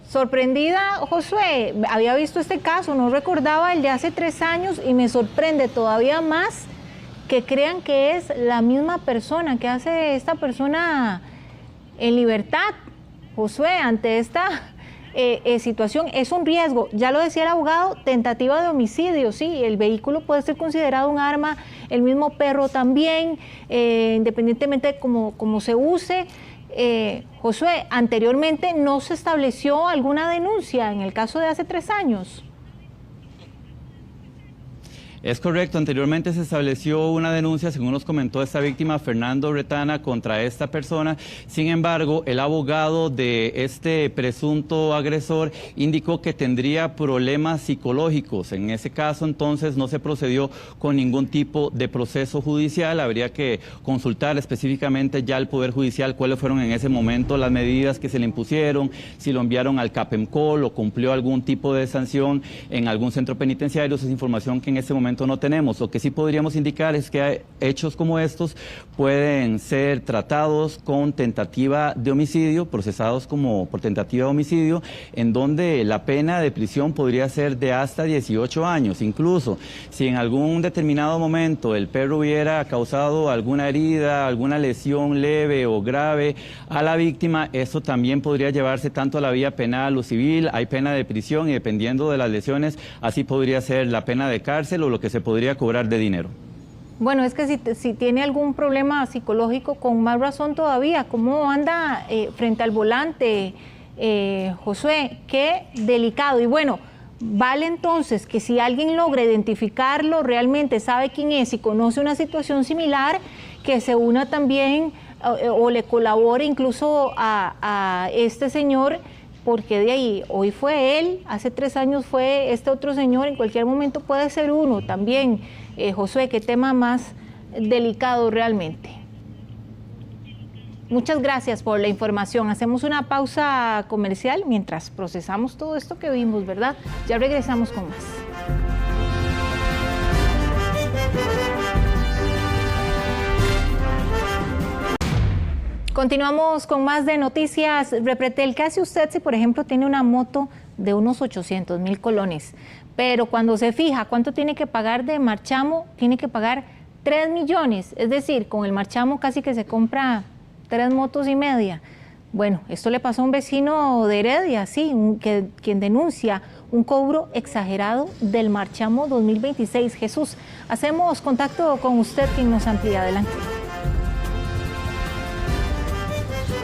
sorprendida, Josué. Había visto este caso, no recordaba el de hace 3 años y me sorprende todavía más que crean que es la misma persona, que hace esta persona en libertad. Josué, ante esta situación es un riesgo, ya lo decía el abogado, tentativa de homicidio, sí, el vehículo puede ser considerado un arma, el mismo perro también, independientemente de cómo se use. Josué, anteriormente no se estableció alguna denuncia en el caso de hace 3 años. Es correcto, anteriormente se estableció una denuncia, según nos comentó esta víctima, Fernando Retana, contra esta persona. Sin embargo, el abogado de este presunto agresor indicó que tendría problemas psicológicos. En ese caso, entonces, no se procedió con ningún tipo de proceso judicial. Habría que consultar específicamente ya al Poder Judicial cuáles fueron en ese momento las medidas que se le impusieron, si lo enviaron al CAPEMCOL o cumplió algún tipo de sanción en algún centro penitenciario. Esa es información que en este momento no tenemos. Lo que sí podríamos indicar es que hechos como estos pueden ser tratados con tentativa de homicidio, procesados como por tentativa de homicidio, en donde la pena de prisión podría ser de hasta 18 años. Incluso si en algún determinado momento el perro hubiera causado alguna herida, alguna lesión leve o grave a la víctima, eso también podría llevarse tanto a la vía penal o civil. Hay pena de prisión y dependiendo de las lesiones, así podría ser la pena de cárcel o lo que se podría cobrar de dinero. Bueno, es que si tiene algún problema psicológico, con más razón todavía. ¿Cómo anda frente al volante, Josué? Qué delicado. Y bueno, vale entonces que si alguien logra identificarlo, realmente sabe quién es y conoce una situación similar, que se una también o le colabore incluso a este señor, porque de ahí, hoy fue él, hace 3 años fue este otro señor, en cualquier momento puede ser uno también. Josué, qué tema más delicado realmente. Muchas gracias por la información. Hacemos una pausa comercial mientras procesamos todo esto que vimos, ¿verdad? Ya regresamos con más. Continuamos con más de Noticias Repretel. ¿Qué hace usted si, por ejemplo, tiene una moto de unos 800,000 colones? Pero cuando se fija cuánto tiene que pagar de marchamo, tiene que pagar 3 millones. Es decir, con el marchamo casi que se compra 3 motos y media. Bueno, esto le pasó a un vecino de Heredia, sí, quien denuncia un cobro exagerado del marchamo 2026. Jesús, hacemos contacto con usted, quien nos amplía. Adelante.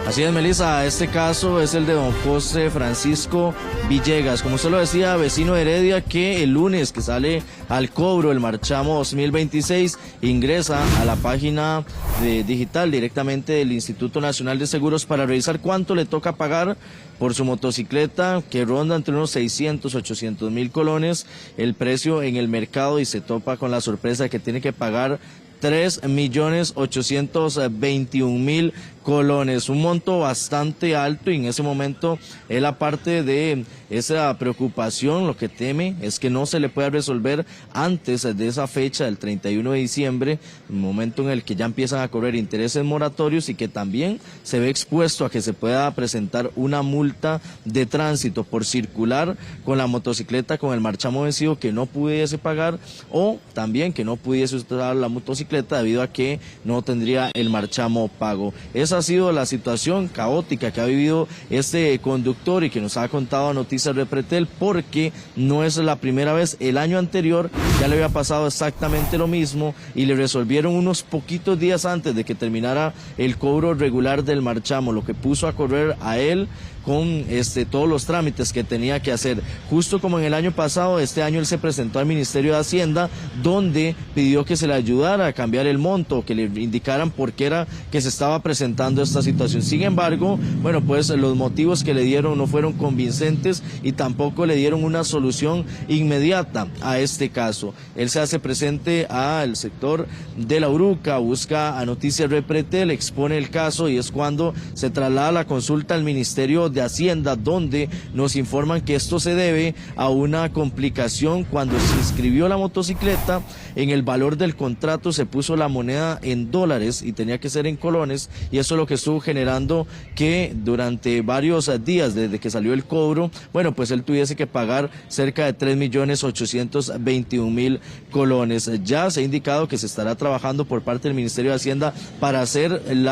Así es, Melissa, este caso es el de don José Francisco Villegas, como usted lo decía, vecino de Heredia, que el lunes que sale al cobro el marchamo 2026 ingresa a la página digital directamente del Instituto Nacional de Seguros para revisar cuánto le toca pagar por su motocicleta, que ronda entre unos 600, 800,000 colones el precio en el mercado, y se topa con la sorpresa de que tiene que pagar 3.821.000 colones, un monto bastante alto, y en ese momento él, aparte de esa preocupación, lo que teme es que no se le pueda resolver antes de esa fecha del 31 de diciembre, el momento en el que ya empiezan a correr intereses moratorios, y que también se ve expuesto a que se pueda presentar una multa de tránsito por circular con la motocicleta con el marchamo vencido que no pudiese pagar, o también que no pudiese usar la motocicleta debido a que no tendría el marchamo pago. Esa ha sido la situación caótica que ha vivido este conductor y que nos ha contado a Noticias Repretel, porque no es la primera vez. El año anterior ya le había pasado exactamente lo mismo y le resolvieron unos poquitos días antes de que terminara el cobro regular del marchamo, lo que puso a correr a él con todos los trámites que tenía que hacer. Justo como en el año pasado, este año él se presentó al Ministerio de Hacienda, donde pidió que se le ayudara a cambiar el monto, que le indicaran por qué era que se estaba presentando esta situación. Sin embargo, bueno, pues los motivos que le dieron no fueron convincentes y tampoco le dieron una solución inmediata a este caso. Él se hace presente al sector de La Uruca, busca a Noticias Repretel, expone el caso, y es cuando se traslada la consulta al Ministerio de Hacienda, donde nos informan que esto se debe a una complicación. Cuando se inscribió la motocicleta, en el valor del contrato se puso la moneda en dólares y tenía que ser en colones, y eso es lo que estuvo generando que durante varios días desde que salió el cobro, bueno, pues él tuviese que pagar cerca de 3.821.000 colones. Ya se ha indicado que se estará trabajando por parte del Ministerio de Hacienda para hacer el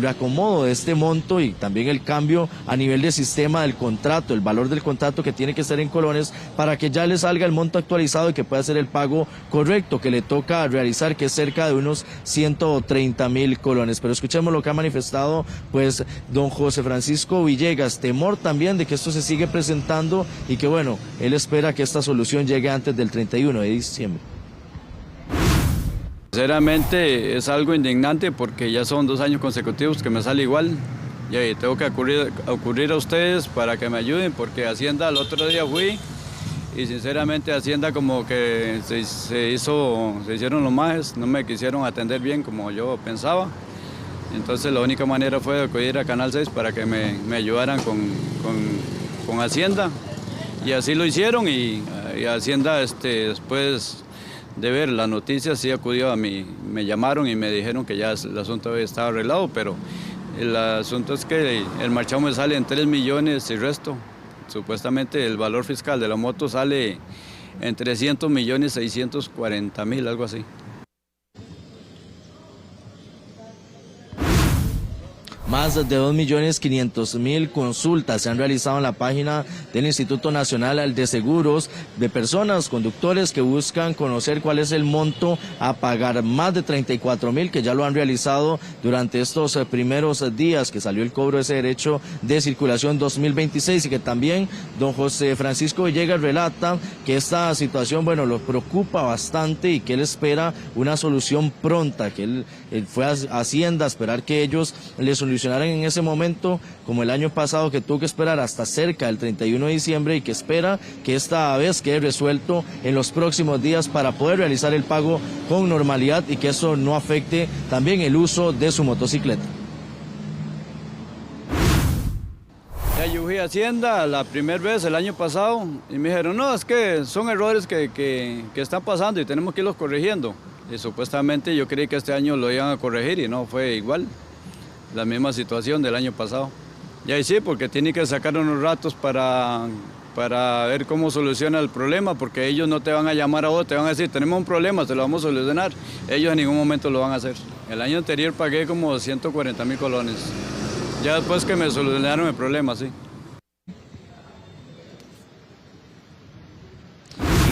reacomodo de este monto y también el cambio a nivel de sistema del contrato, el valor del contrato que tiene que ser en colones para que ya le salga el monto actualizado y que pueda hacer el pago correcto que le toca realizar, que es cerca de unos 130.000 colones. Pero escuchemos lo que ha manifestado pues don José Francisco Villegas, temor también de que esto se sigue presentando y que bueno, él espera que esta solución llegue antes del 31 de diciembre. Sinceramente es algo indignante porque ya son 2 años consecutivos que me sale igual y tengo que ocurrir a ustedes para que me ayuden porque Hacienda el otro día fui y sinceramente Hacienda como que se hicieron los majes, no me quisieron atender bien como yo pensaba. Entonces la única manera fue acudir a Canal 6 para que me ayudaran con Hacienda y así lo hicieron y Hacienda después de ver las noticias sí acudió a mí, me llamaron y me dijeron que ya el asunto estaba arreglado, pero el asunto es que el marchamo me sale en 3 millones y resto. Supuestamente el valor fiscal de la moto sale en 300.640.000, algo así. Más de 2.500.000 consultas se han realizado en la página del Instituto Nacional de Seguros de personas, conductores que buscan conocer cuál es el monto a pagar. Más de 34.000 que ya lo han realizado durante estos primeros días que salió el cobro de ese derecho de circulación 2026 y que también don José Francisco Villegas relata que esta situación, bueno, lo preocupa bastante y que él espera una solución pronta, que él fue a Hacienda a esperar que ellos le solucionaran en ese momento, como el año pasado que tuvo que esperar hasta cerca del 31 de diciembre y que espera que esta vez quede resuelto en los próximos días para poder realizar el pago con normalidad y que eso no afecte también el uso de su motocicleta. Ya yo fui a Hacienda la primera vez el año pasado y me dijeron, no, es que son errores que están pasando y tenemos que irlos corrigiendo. Y supuestamente yo creí que este año lo iban a corregir y no fue igual. La misma situación del año pasado. Y ahí sí, porque tiene que sacar unos ratos para ver cómo soluciona el problema, porque ellos no te van a llamar a vos, te van a decir, tenemos un problema, te lo vamos a solucionar. Ellos en ningún momento lo van a hacer. El año anterior pagué como 140.000 colones. Ya después que me solucionaron el problema, sí.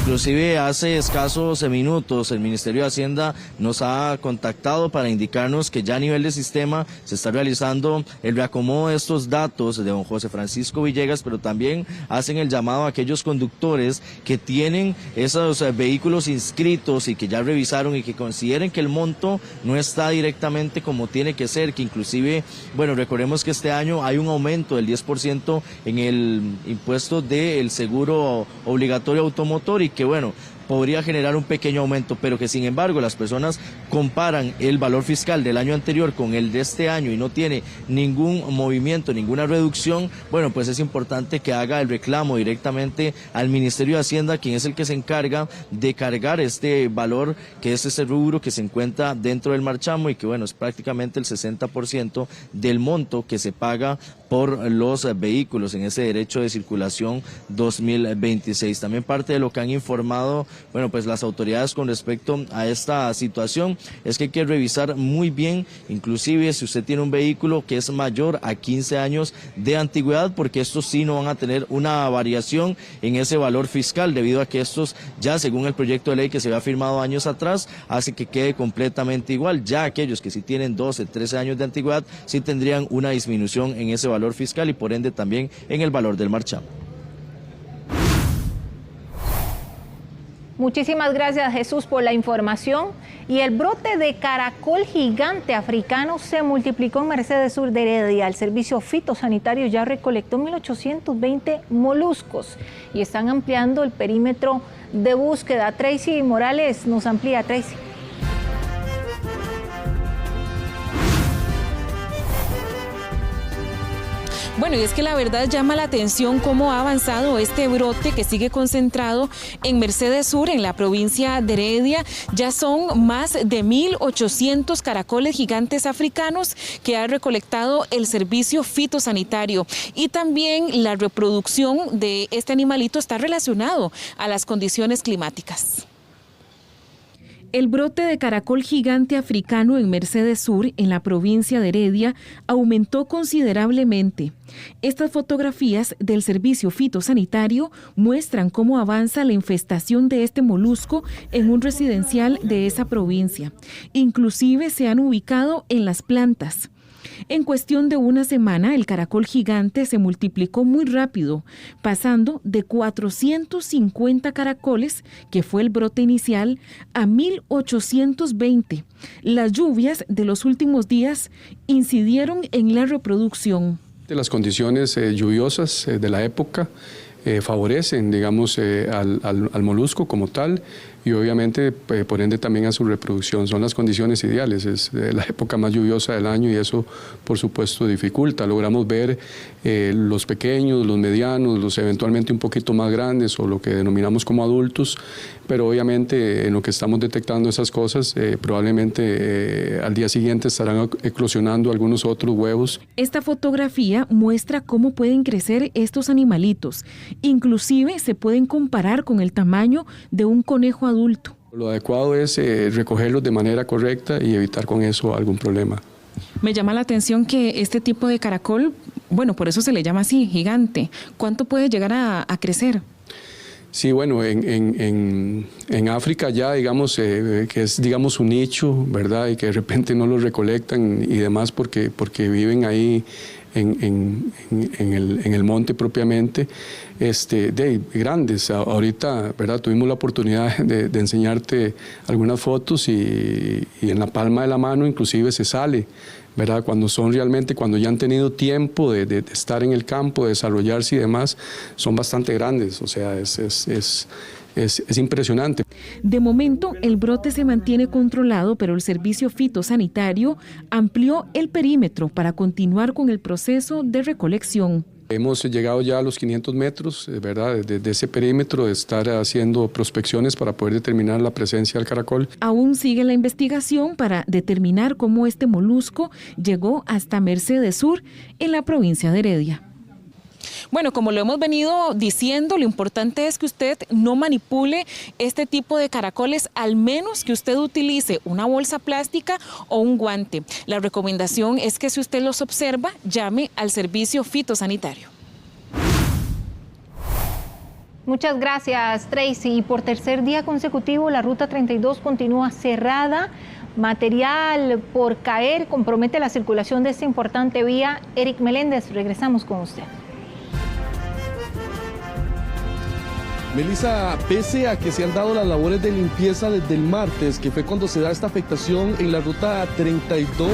Inclusive hace escasos minutos el Ministerio de Hacienda nos ha contactado para indicarnos que ya a nivel de sistema se está realizando el reacomodo de estos datos de don José Francisco Villegas, pero también hacen el llamado a aquellos conductores que tienen esos vehículos inscritos y que ya revisaron y que consideren que el monto no está directamente como tiene que ser, que inclusive, bueno, recordemos que este año hay un aumento del 10% en el impuesto del seguro obligatorio automotor y que bueno, podría generar un pequeño aumento, pero que sin embargo las personas comparan el valor fiscal del año anterior con el de este año y no tiene ningún movimiento, ninguna reducción, bueno, pues es importante que haga el reclamo directamente al Ministerio de Hacienda, quien es el que se encarga de cargar este valor, que es ese rubro que se encuentra dentro del marchamo y que bueno, es prácticamente el 60% del monto que se paga por los vehículos en ese derecho de circulación 2026. También parte de lo que han informado, bueno, pues las autoridades con respecto a esta situación es que hay que revisar muy bien, inclusive si usted tiene un vehículo que es mayor a 15 años de antigüedad, porque estos sí no van a tener una variación en ese valor fiscal, debido a que estos ya según el proyecto de ley que se había firmado años atrás, hace que quede completamente igual. Ya aquellos que sí tienen 12, 13 años de antigüedad, sí tendrían una disminución en ese valor fiscal y por ende también en el valor del marchamo. Muchísimas gracias, Jesús, por la información. Y el brote de caracol gigante africano se multiplicó en Mercedes Sur de Heredia. El servicio fitosanitario ya recolectó 1.820 moluscos y están ampliando el perímetro de búsqueda. Tracy Morales nos amplía. Tracy. Bueno, y es que la verdad llama la atención cómo ha avanzado este brote que sigue concentrado en Mercedes Sur, en la provincia de Heredia. Ya son más de 1.800 caracoles gigantes africanos que ha recolectado el servicio fitosanitario. Y también la reproducción de este animalito está relacionado a las condiciones climáticas. El brote de caracol gigante africano en Mercedes Sur, en la provincia de Heredia, aumentó considerablemente. Estas fotografías del servicio fitosanitario muestran cómo avanza la infestación de este molusco en un residencial de esa provincia. Inclusive se han ubicado en las plantas. En cuestión de una semana, el caracol gigante se multiplicó muy rápido, pasando de 450 caracoles, que fue el brote inicial, a 1.820. Las lluvias de los últimos días incidieron en la reproducción. Las condiciones lluviosas de la época favorecen, digamos, al molusco como tal y obviamente por ende también a su reproducción. Son las condiciones ideales, es la época más lluviosa del año y eso por supuesto dificulta. Logramos ver los pequeños, los medianos, los eventualmente un poquito más grandes o lo que denominamos como adultos, pero obviamente en lo que estamos detectando esas cosas probablemente al día siguiente estarán eclosionando algunos otros huevos. Esta fotografía muestra cómo pueden crecer estos animalitos. Inclusive se pueden comparar con el tamaño de un conejo adulto. Lo adecuado es recogerlos de manera correcta y evitar con eso algún problema. Me llama la atención que este tipo de caracol, bueno, por eso se le llama así, gigante. ¿Cuánto puede llegar a crecer? Sí, bueno, en África ya, digamos, que es, digamos, un nicho, ¿verdad? Y que de repente no los recolectan y demás porque viven ahí en el monte propiamente, de grandes. Ahorita, ¿verdad? Tuvimos la oportunidad de enseñarte algunas fotos y en la palma de la mano inclusive se sale, ¿verdad? Cuando ya han tenido tiempo de estar en el campo, de desarrollarse y demás, son bastante grandes, o sea, es impresionante. De momento, el brote se mantiene controlado, pero el servicio fitosanitario amplió el perímetro para continuar con el proceso de recolección. Hemos llegado ya a los 500 metros, ¿verdad? De ese perímetro, de estar haciendo prospecciones para poder determinar la presencia del caracol. Aún sigue la investigación para determinar cómo este molusco llegó hasta Mercedes Sur, en la provincia de Heredia. Bueno, como lo hemos venido diciendo, lo importante es que usted no manipule este tipo de caracoles, al menos que usted utilice una bolsa plástica o un guante. La recomendación es que si usted los observa, llame al servicio fitosanitario. Muchas gracias, Tracy. Y por tercer día consecutivo, la Ruta 32 continúa cerrada. Material por caer compromete la circulación de esta importante vía. Eric Meléndez, regresamos con usted. Melissa, pese a que se han dado las labores de limpieza desde el martes, que fue cuando se da esta afectación en la ruta 32,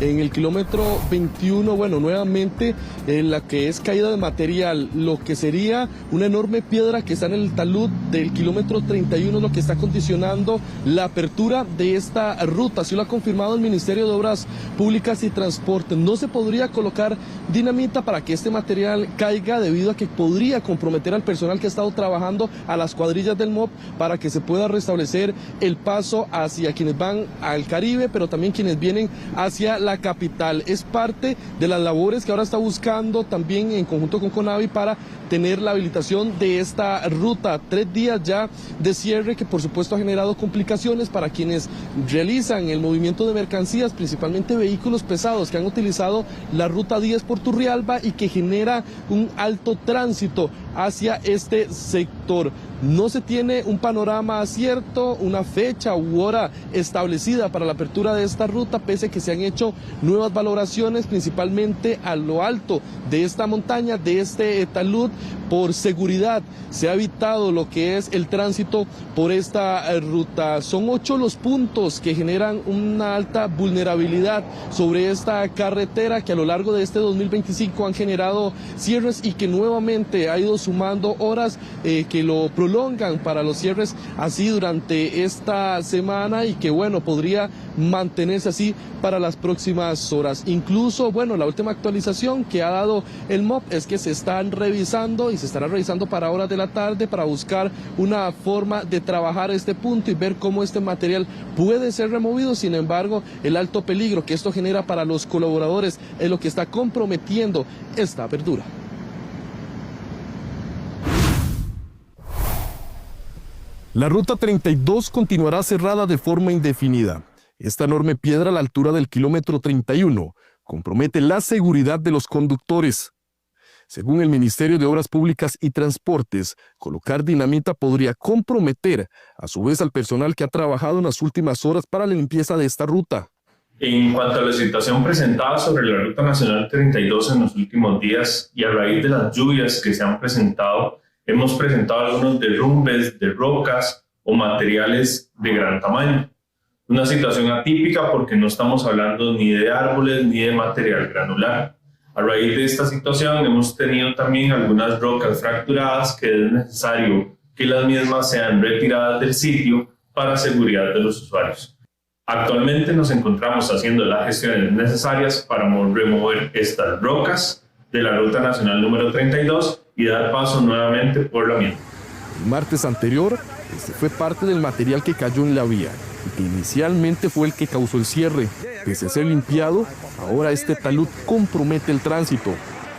en el kilómetro 21, bueno, nuevamente en la que es caída de material, lo que sería una enorme piedra que está en el talud del kilómetro 31, lo que está condicionando la apertura de esta ruta. Así lo ha confirmado el Ministerio de Obras Públicas y Transporte. No se podría colocar dinamita para que este material caiga, debido a que podría comprometer al personal que ha estado trabajando, a las cuadrillas del MOP, para que se pueda restablecer el paso hacia quienes van al Caribe, pero también quienes vienen hacia la capital. Es parte de las labores que ahora está buscando también en conjunto con CONAVI para tener la habilitación de esta ruta. 3 días ya de cierre que por supuesto ha generado complicaciones para quienes realizan el movimiento de mercancías, principalmente vehículos pesados que han utilizado la ruta 10 por Turrialba y que genera un alto tránsito hacia este sector. No se tiene un panorama cierto, una fecha u hora establecida para la apertura de esta ruta, pese a que se han hecho nuevas valoraciones, principalmente a lo alto de esta montaña, de este talud. Por seguridad se ha evitado lo que es el tránsito por esta ruta. Son 8 los puntos que generan una alta vulnerabilidad sobre esta carretera, que a lo largo de este 2025 han generado cierres y que nuevamente ha ido sumando horas que lo prolongan para los cierres así durante esta semana, y que bueno, podría mantenerse así para las próximas horas. Incluso, bueno, la última actualización que ha dado el MOP es que se están revisando y se estará revisando para horas de la tarde para buscar una forma de trabajar este punto y ver cómo este material puede ser removido. Sin embargo, el alto peligro que esto genera para los colaboradores es lo que está comprometiendo esta apertura. La ruta 32 continuará cerrada de forma indefinida. Esta enorme piedra a la altura del kilómetro 31 compromete la seguridad de los conductores. Según el Ministerio de Obras Públicas y Transportes, colocar dinamita podría comprometer a su vez al personal que ha trabajado en las últimas horas para la limpieza de esta ruta. En cuanto a la situación presentada sobre la Ruta Nacional 32 en los últimos días y a raíz de las lluvias que se han presentado, hemos presentado algunos derrumbes de rocas o materiales de gran tamaño. Una situación atípica porque no estamos hablando ni de árboles ni de material granular. A raíz de esta situación hemos tenido también algunas rocas fracturadas que es necesario que las mismas sean retiradas del sitio para seguridad de los usuarios. Actualmente nos encontramos haciendo las gestiones necesarias para remover estas rocas de la Ruta Nacional número 32 y dar paso nuevamente por la misma. El martes anterior, este fue parte del material que cayó en la vía y que inicialmente fue el que causó el cierre. Pese a ser limpiado, ahora este talud compromete el tránsito.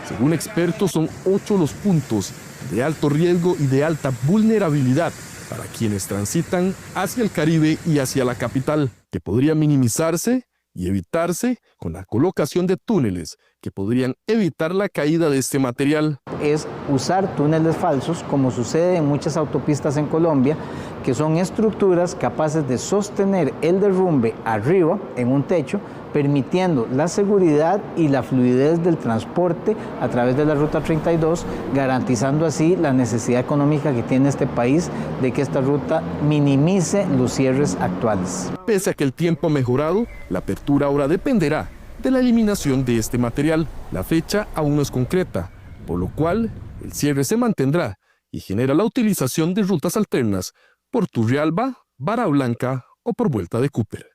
Según expertos, son 8 los puntos de alto riesgo y de alta vulnerabilidad para quienes transitan hacia el Caribe y hacia la capital, que podría minimizarse y evitarse con la colocación de túneles que podrían evitar la caída de este material. Es usar túneles falsos, como sucede en muchas autopistas en Colombia, que son estructuras capaces de sostener el derrumbe arriba, en un techo, permitiendo la seguridad y la fluidez del transporte a través de la Ruta 32, garantizando así la necesidad económica que tiene este país de que esta ruta minimice los cierres actuales. Pese a que el tiempo ha mejorado, la apertura ahora dependerá de la eliminación de este material. La fecha aún no es concreta, por lo cual el cierre se mantendrá y genera la utilización de rutas alternas por Turrialba, Vara Blanca o por Vuelta de Cúper.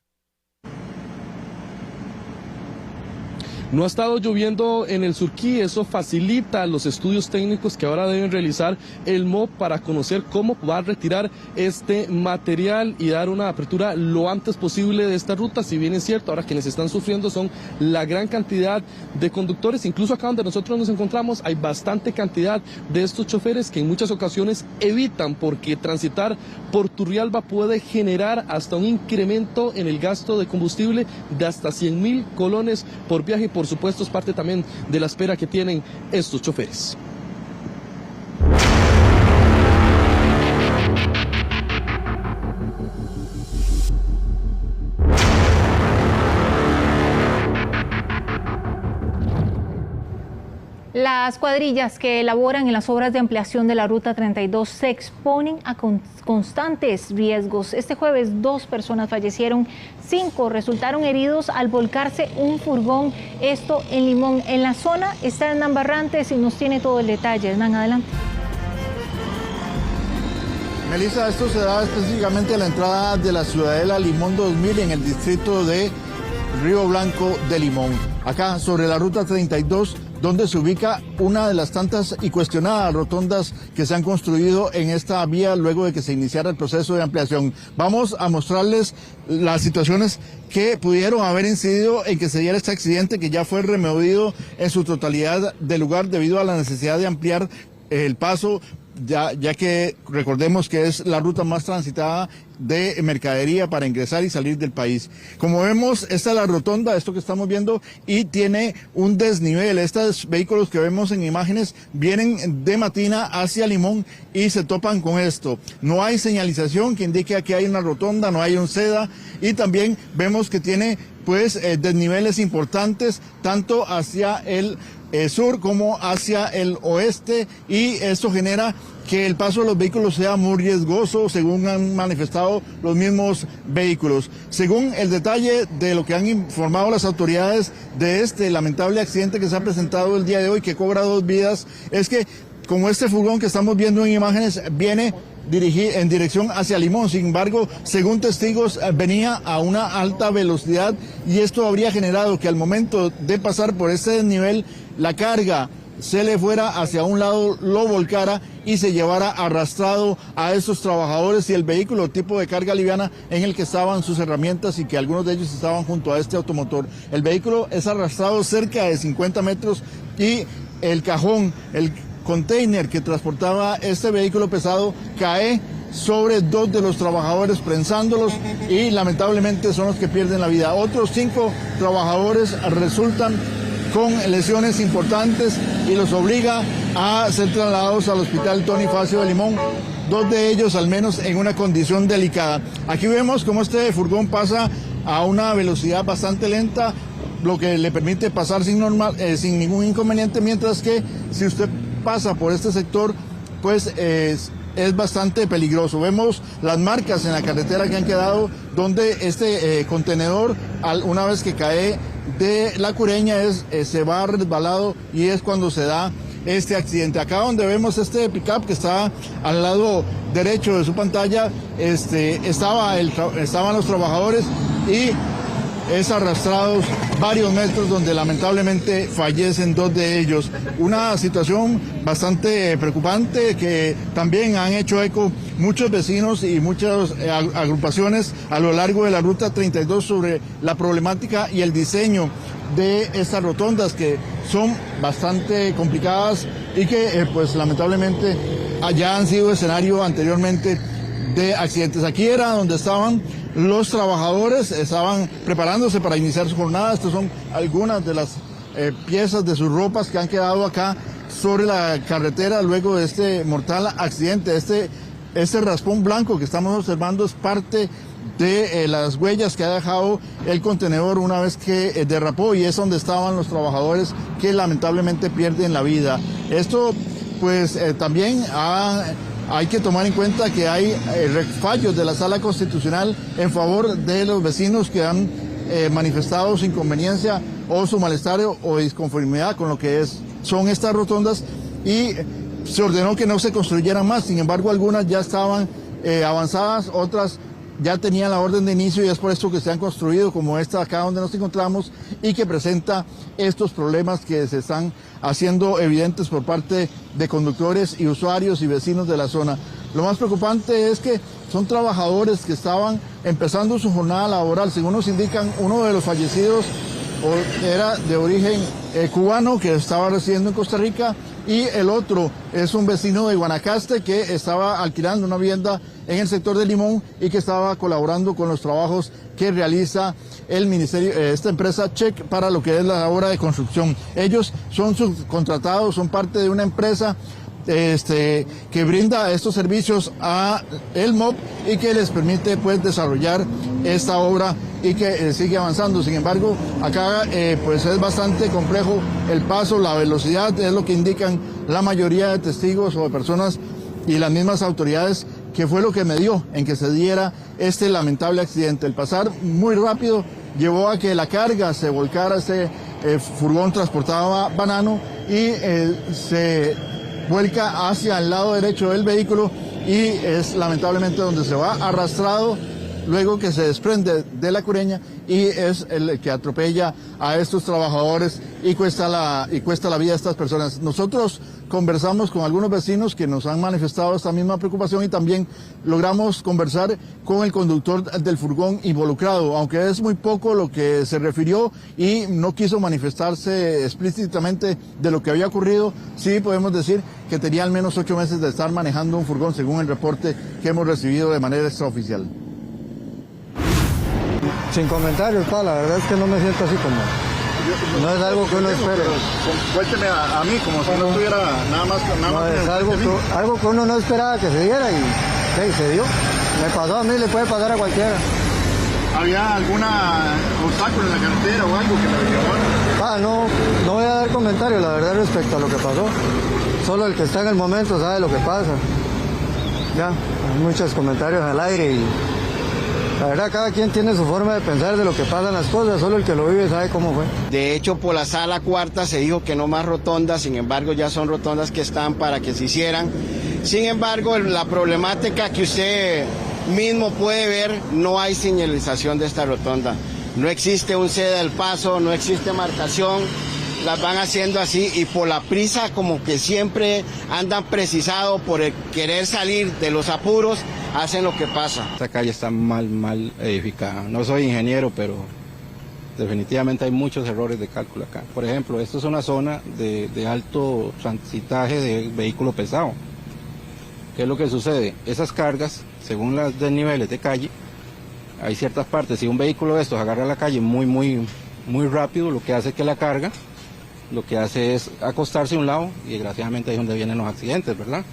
No ha estado lloviendo en el Surquí, eso facilita los estudios técnicos que ahora deben realizar el MOB para conocer cómo va a retirar este material y dar una apertura lo antes posible de esta ruta. Si bien es cierto, ahora quienes están sufriendo son la gran cantidad de conductores, incluso acá donde nosotros nos encontramos hay bastante cantidad de estos choferes que en muchas ocasiones evitan, porque transitar por Turrialba puede generar hasta un incremento en el gasto de combustible de hasta 100.000 colones por viaje. Por supuesto, es parte también de la espera que tienen estos choferes. Las cuadrillas que elaboran en las obras de ampliación de la Ruta 32 se exponen a constantes riesgos. Este jueves 2 personas fallecieron, 5 resultaron heridos al volcarse un furgón, esto en Limón. En la zona está Hernán Barrantes y nos tiene todo el detalle. Hernán, adelante. Melissa, esto se da específicamente a la entrada de la Ciudadela Limón 2000 en el distrito de Río Blanco de Limón. Acá sobre la Ruta 32, donde se ubica una de las tantas y cuestionadas rotondas que se han construido en esta vía luego de que se iniciara el proceso de ampliación. Vamos a mostrarles las situaciones que pudieron haber incidido en que se diera este accidente, que ya fue removido en su totalidad del lugar debido a la necesidad de ampliar el paso, ya que recordemos que es la ruta más transitada de mercadería para ingresar y salir del país. Como vemos, esta es la rotonda, esto que estamos viendo, y tiene un desnivel. Estos vehículos que vemos en imágenes vienen de Matina hacia Limón y se topan con esto. No hay señalización que indique que hay una rotonda, no hay un seda, y también vemos que tiene pues desniveles importantes tanto hacia el sur como hacia el oeste, y esto genera que el paso de los vehículos sea muy riesgoso, según han manifestado los mismos vehículos. Según el detalle de lo que han informado las autoridades de este lamentable accidente que se ha presentado el día de hoy, que cobra 2 vidas, es que como este furgón que estamos viendo en imágenes viene en dirección hacia Limón, sin embargo, según testigos, venía a una alta velocidad, y esto habría generado que al momento de pasar por este desnivel, la carga se le fuera hacia un lado, lo volcara y se llevara arrastrado a estos trabajadores y el vehículo tipo de carga liviana en el que estaban sus herramientas, y que algunos de ellos estaban junto a este automotor. El vehículo es arrastrado cerca de 50 metros y el cajón, el container que transportaba este vehículo pesado, cae sobre 2 de los trabajadores prensándolos y lamentablemente son los que pierden la vida. Otros 5 trabajadores resultan con lesiones importantes y los obliga a ser trasladados al hospital Tony Facio de Limón, 2 de ellos al menos en una condición delicada. Aquí vemos cómo este furgón pasa a una velocidad bastante lenta, lo que le permite pasar sin ningún inconveniente, mientras que si usted pasa por este sector, pues es bastante peligroso. Vemos las marcas en la carretera que han quedado, donde este contenedor, una vez que cae de la cureña, se va resbalado y es cuando se da este accidente. Acá donde vemos este pick-up que está al lado derecho de su pantalla, estaban los trabajadores y es arrastrados varios metros, donde lamentablemente fallecen 2 de ellos. Una situación bastante preocupante que también han hecho eco muchos vecinos y muchas agrupaciones a lo largo de la Ruta 32 sobre la problemática y el diseño de estas rotondas, que son bastante complicadas y que pues lamentablemente ya han sido escenario anteriormente de accidentes. Aquí era donde estaban los trabajadores, estaban preparándose para iniciar su jornada. Estas son algunas de las piezas de sus ropas que han quedado acá sobre la carretera luego de este mortal accidente. Este raspón blanco que estamos observando es parte de las huellas que ha dejado el contenedor una vez que derrapó, y es donde estaban los trabajadores que lamentablemente pierden la vida. Esto pues también hay que tomar en cuenta que hay fallos de la Sala Constitucional en favor de los vecinos que han manifestado su inconveniencia o su malestar o disconformidad con lo que son estas rotondas, y se ordenó que no se construyeran más. Sin embargo, algunas ya estaban avanzadas, otras ya tenían la orden de inicio, y es por esto que se han construido, como esta acá donde nos encontramos, y que presenta estos problemas que se están haciendo evidentes por parte de conductores y usuarios y vecinos de la zona. Lo más preocupante es que son trabajadores que estaban empezando su jornada laboral. Según nos indican, uno de los fallecidos era de origen cubano que estaba residiendo en Costa Rica, y el otro es un vecino de Guanacaste que estaba alquilando una vivienda en el sector de Limón y que estaba colaborando con los trabajos que realiza el ministerio, esta empresa Check, para lo que es la obra de construcción. Ellos son subcontratados, son parte de una empresa que brinda estos servicios a el MOP y que les permite pues desarrollar esta obra y que sigue avanzando. Sin embargo, acá pues es bastante complejo el paso, la velocidad, es lo que indican la mayoría de testigos o de personas y las mismas autoridades, que fue lo que me dio en que se diera este lamentable accidente. El pasar muy rápido llevó a que la carga se volcara. Este furgón transportaba banano y se vuelca hacia el lado derecho del vehículo, y es lamentablemente donde se va arrastrado luego que se desprende de la cureña, y es el que atropella a estos trabajadores y cuesta la vida a estas personas. Nosotros conversamos con algunos vecinos que nos han manifestado esta misma preocupación, y también logramos conversar con el conductor del furgón involucrado, aunque es muy poco lo que se refirió y no quiso manifestarse explícitamente de lo que había ocurrido. Sí podemos decir que tenía al menos 8 meses de estar manejando un furgón, según el reporte que hemos recibido de manera extraoficial. Sin comentarios, la verdad es que no me siento así como... No es algo que uno espere. Cuénteme a mí, como si no tuviera nada más. Es algo que uno no esperaba que se diera, y se dio. Me pasó a mí, le puede pasar a cualquiera. ¿Había alguna obstáculo en la carretera o algo que le llevara? No voy a dar comentarios, la verdad, respecto a lo que pasó. Solo el que está en el momento sabe lo que pasa. Ya, hay muchos comentarios al aire y... La verdad, cada quien tiene su forma de pensar de lo que pasan las cosas, solo el que lo vive sabe cómo fue. De hecho, por la sala cuarta se dijo que no más rotondas, sin embargo ya son rotondas que están para que se hicieran. Sin embargo, la problemática que usted mismo puede ver, no hay señalización de esta rotonda. No existe un ceda del paso, no existe marcación, las van haciendo así, y por la prisa como que siempre andan precisados por el querer salir de los apuros, hacen lo que pasa. Esta calle está mal edificada. No soy ingeniero, pero definitivamente hay muchos errores de cálculo acá. Por ejemplo, esto es una zona de alto transitaje de vehículo pesado. ¿Qué es lo que sucede? Esas cargas, según los desniveles de calle, hay ciertas partes, si un vehículo de estos agarra la calle muy rápido, lo que hace es que la carga, lo que hace es acostarse a un lado y desgraciadamente ahí es donde vienen los accidentes, ¿verdad?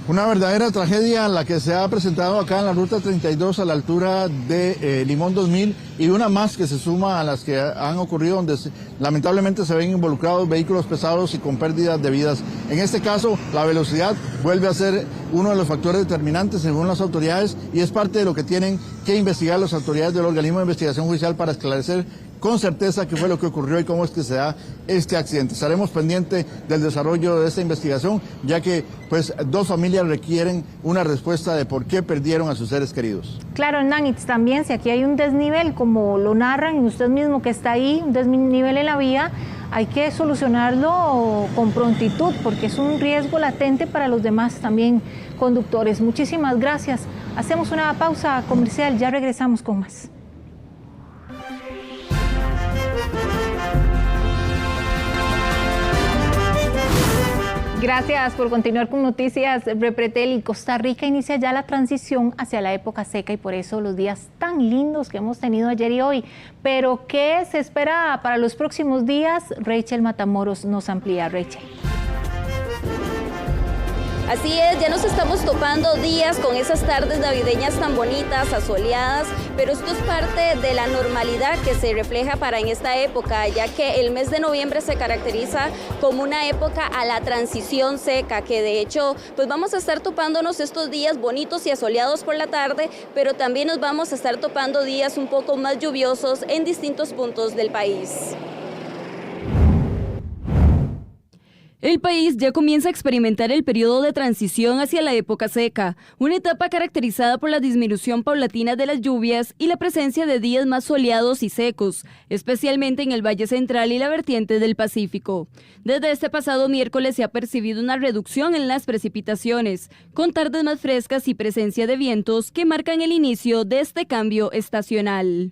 Una verdadera tragedia la que se ha presentado acá en la Ruta 32 a la altura de Limón 2000 y una más que se suma a las que han ocurrido donde lamentablemente se ven involucrados vehículos pesados y con pérdidas de vidas. En este caso, la velocidad vuelve a ser uno de los factores determinantes según las autoridades y es parte de lo que tienen que investigar las autoridades del organismo de investigación judicial para esclarecer con certeza qué fue lo que ocurrió y cómo es que se da este accidente. Estaremos pendientes del desarrollo de esta investigación, ya que pues 2 familias requieren una respuesta de por qué perdieron a sus seres queridos. Claro, Hernán, y también si aquí hay un desnivel, como lo narran, y usted mismo que está ahí, un desnivel en la vía, hay que solucionarlo con prontitud, porque es un riesgo latente para los demás también conductores. Muchísimas gracias. Hacemos una pausa comercial, ya regresamos con más. Gracias por continuar con Noticias Repretel. Y Costa Rica inicia ya la transición hacia la época seca y por eso los días tan lindos que hemos tenido ayer y hoy. Pero ¿qué se espera para los próximos días? Rachel Matamoros nos amplía. Rachel. Así es, ya nos estamos topando días con esas tardes navideñas tan bonitas, asoleadas, pero esto es parte de la normalidad que se refleja para en esta época, ya que el mes de noviembre se caracteriza como una época a la transición seca, que de hecho pues vamos a estar topándonos estos días bonitos y asoleados por la tarde, pero también nos vamos a estar topando días un poco más lluviosos en distintos puntos del país. El país ya comienza a experimentar el periodo de transición hacia la época seca, una etapa caracterizada por la disminución paulatina de las lluvias y la presencia de días más soleados y secos, especialmente en el Valle Central y la vertiente del Pacífico. Desde este pasado miércoles se ha percibido una reducción en las precipitaciones, con tardes más frescas y presencia de vientos que marcan el inicio de este cambio estacional.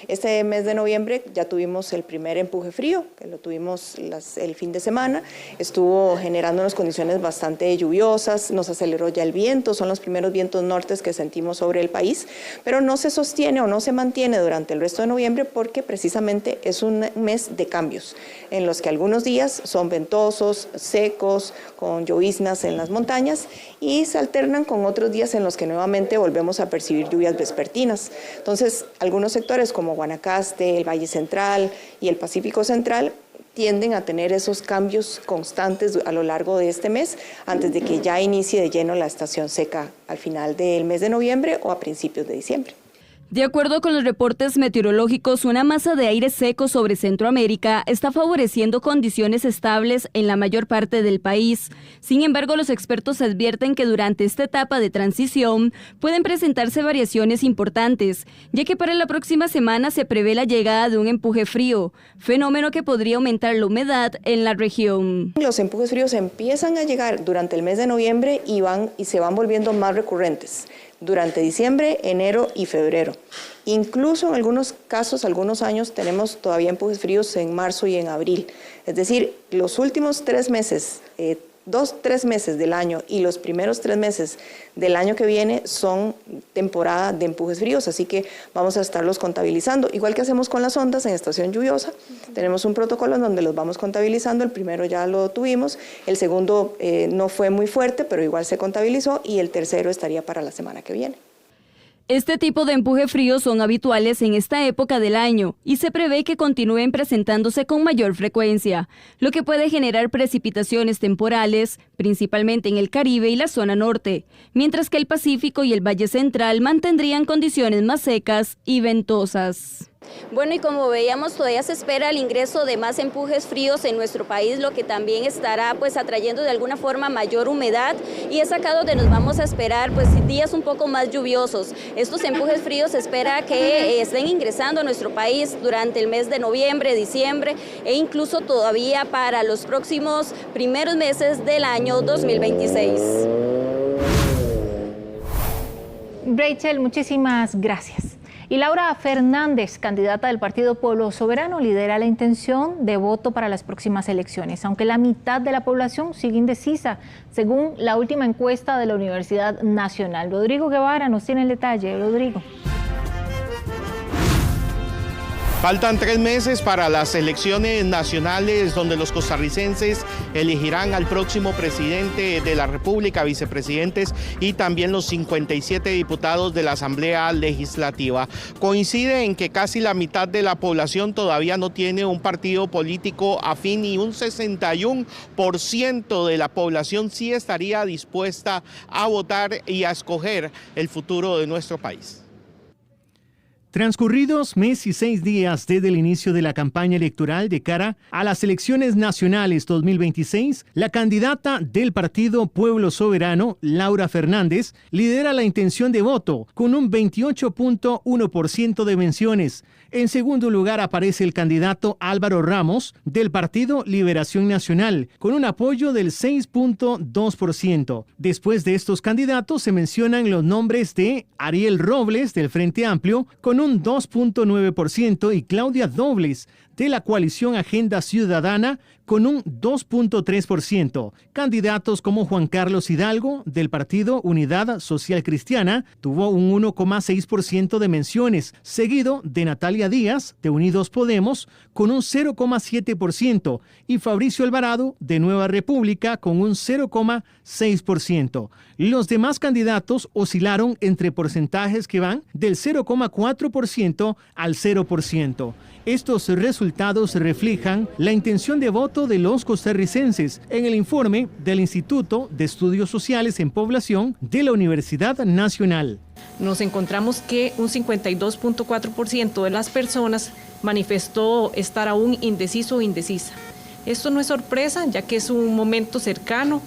Este mes de noviembre ya tuvimos el primer empuje frío, que lo tuvimos el fin de semana, estuvo generando unas condiciones bastante lluviosas, nos aceleró ya el viento, son los primeros vientos nortes que sentimos sobre el país, pero no se sostiene o no se mantiene durante el resto de noviembre porque precisamente es un mes de cambios, en los que algunos días son ventosos, secos, con lloviznas en las montañas y se alternan con otros días en los que nuevamente volvemos a percibir lluvias vespertinas. Entonces, algunos sectores como Guanacaste, el Valle Central y el Pacífico Central tienden a tener esos cambios constantes a lo largo de este mes antes de que ya inicie de lleno la estación seca al final del mes de noviembre o a principios de diciembre. De acuerdo con los reportes meteorológicos, una masa de aire seco sobre Centroamérica está favoreciendo condiciones estables en la mayor parte del país. Sin embargo, los expertos advierten que durante esta etapa de transición pueden presentarse variaciones importantes, ya que para la próxima semana se prevé la llegada de un empuje frío, fenómeno que podría aumentar la humedad en la región. Los empujes fríos empiezan a llegar durante el mes de noviembre y se van volviendo más recurrentes durante diciembre, enero y febrero. Incluso en algunos casos, algunos años, tenemos todavía empujes fríos en marzo y en abril. Es decir, los últimos 3 meses, 3 meses del año y los primeros 3 meses del año que viene son temporada de empujes fríos, así que vamos a estarlos contabilizando. Igual que hacemos con las ondas en estación lluviosa, tenemos un protocolo en donde los vamos contabilizando. El primero ya lo tuvimos, el segundo no fue muy fuerte, pero igual se contabilizó y el tercero estaría para la semana que viene. Este tipo de empuje frío son habituales en esta época del año y se prevé que continúen presentándose con mayor frecuencia, lo que puede generar precipitaciones temporales, principalmente en el Caribe y la zona norte, mientras que el Pacífico y el Valle Central mantendrían condiciones más secas y ventosas. Bueno, y como veíamos, todavía se espera el ingreso de más empujes fríos en nuestro país, lo que también estará pues atrayendo de alguna forma mayor humedad, y es acá donde nos vamos a esperar pues días un poco más lluviosos. Estos empujes fríos se espera que estén ingresando a nuestro país durante el mes de noviembre, diciembre e incluso todavía para los próximos primeros meses del año 2026. Rachel, muchísimas gracias. Y Laura Fernández, candidata del Partido Pueblo Soberano, lidera la intención de voto para las próximas elecciones, aunque la mitad de la población sigue indecisa, según la última encuesta de la Universidad Nacional. Rodrigo Guevara nos tiene el detalle. Rodrigo. Faltan 3 meses para las elecciones nacionales donde los costarricenses elegirán al próximo presidente de la República, vicepresidentes y también los 57 diputados de la Asamblea Legislativa. Coincide en que casi la mitad de la población todavía no tiene un partido político afín y un 61% de la población sí estaría dispuesta a votar y a escoger el futuro de nuestro país. Transcurridos mes y 6 días desde el inicio de la campaña electoral de cara a las elecciones nacionales 2026, la candidata del Partido Pueblo Soberano, Laura Fernández, lidera la intención de voto con un 28.1% de menciones. En segundo lugar aparece el candidato Álvaro Ramos del Partido Liberación Nacional con un apoyo del 6.2%. Después de estos candidatos se mencionan los nombres de Ariel Robles del Frente Amplio con un 2.9% y Claudia Dobles de la coalición Agenda Ciudadana con un 2.3%. Candidatos como Juan Carlos Hidalgo del Partido Unidad Social Cristiana tuvo un 1.6% de menciones, seguido de Natalia Díaz de Unidos Podemos con un 0.7% y Fabricio Alvarado de Nueva República con un 0.6%. Los demás candidatos oscilaron entre porcentajes que van del 0.4% al 0%. Estos resultados reflejan la intención de voto de los costarricenses en el informe del Instituto de Estudios Sociales en Población de la Universidad Nacional. Nos encontramos que un 52.4% de las personas manifestó estar aún indeciso o indecisa. Esto no es sorpresa, ya que es un momento cercano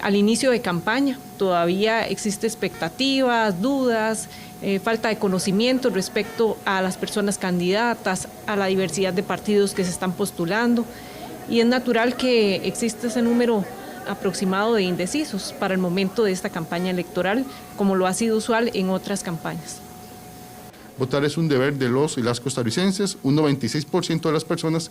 al inicio de campaña. Todavía existe expectativas, dudas, falta de conocimiento respecto a las personas candidatas, a la diversidad de partidos que se están postulando, y es natural que exista ese número aproximado de indecisos para el momento de esta campaña electoral, como lo ha sido usual en otras campañas. Votar es un deber de los y las costarricenses. Un 96% de las personas,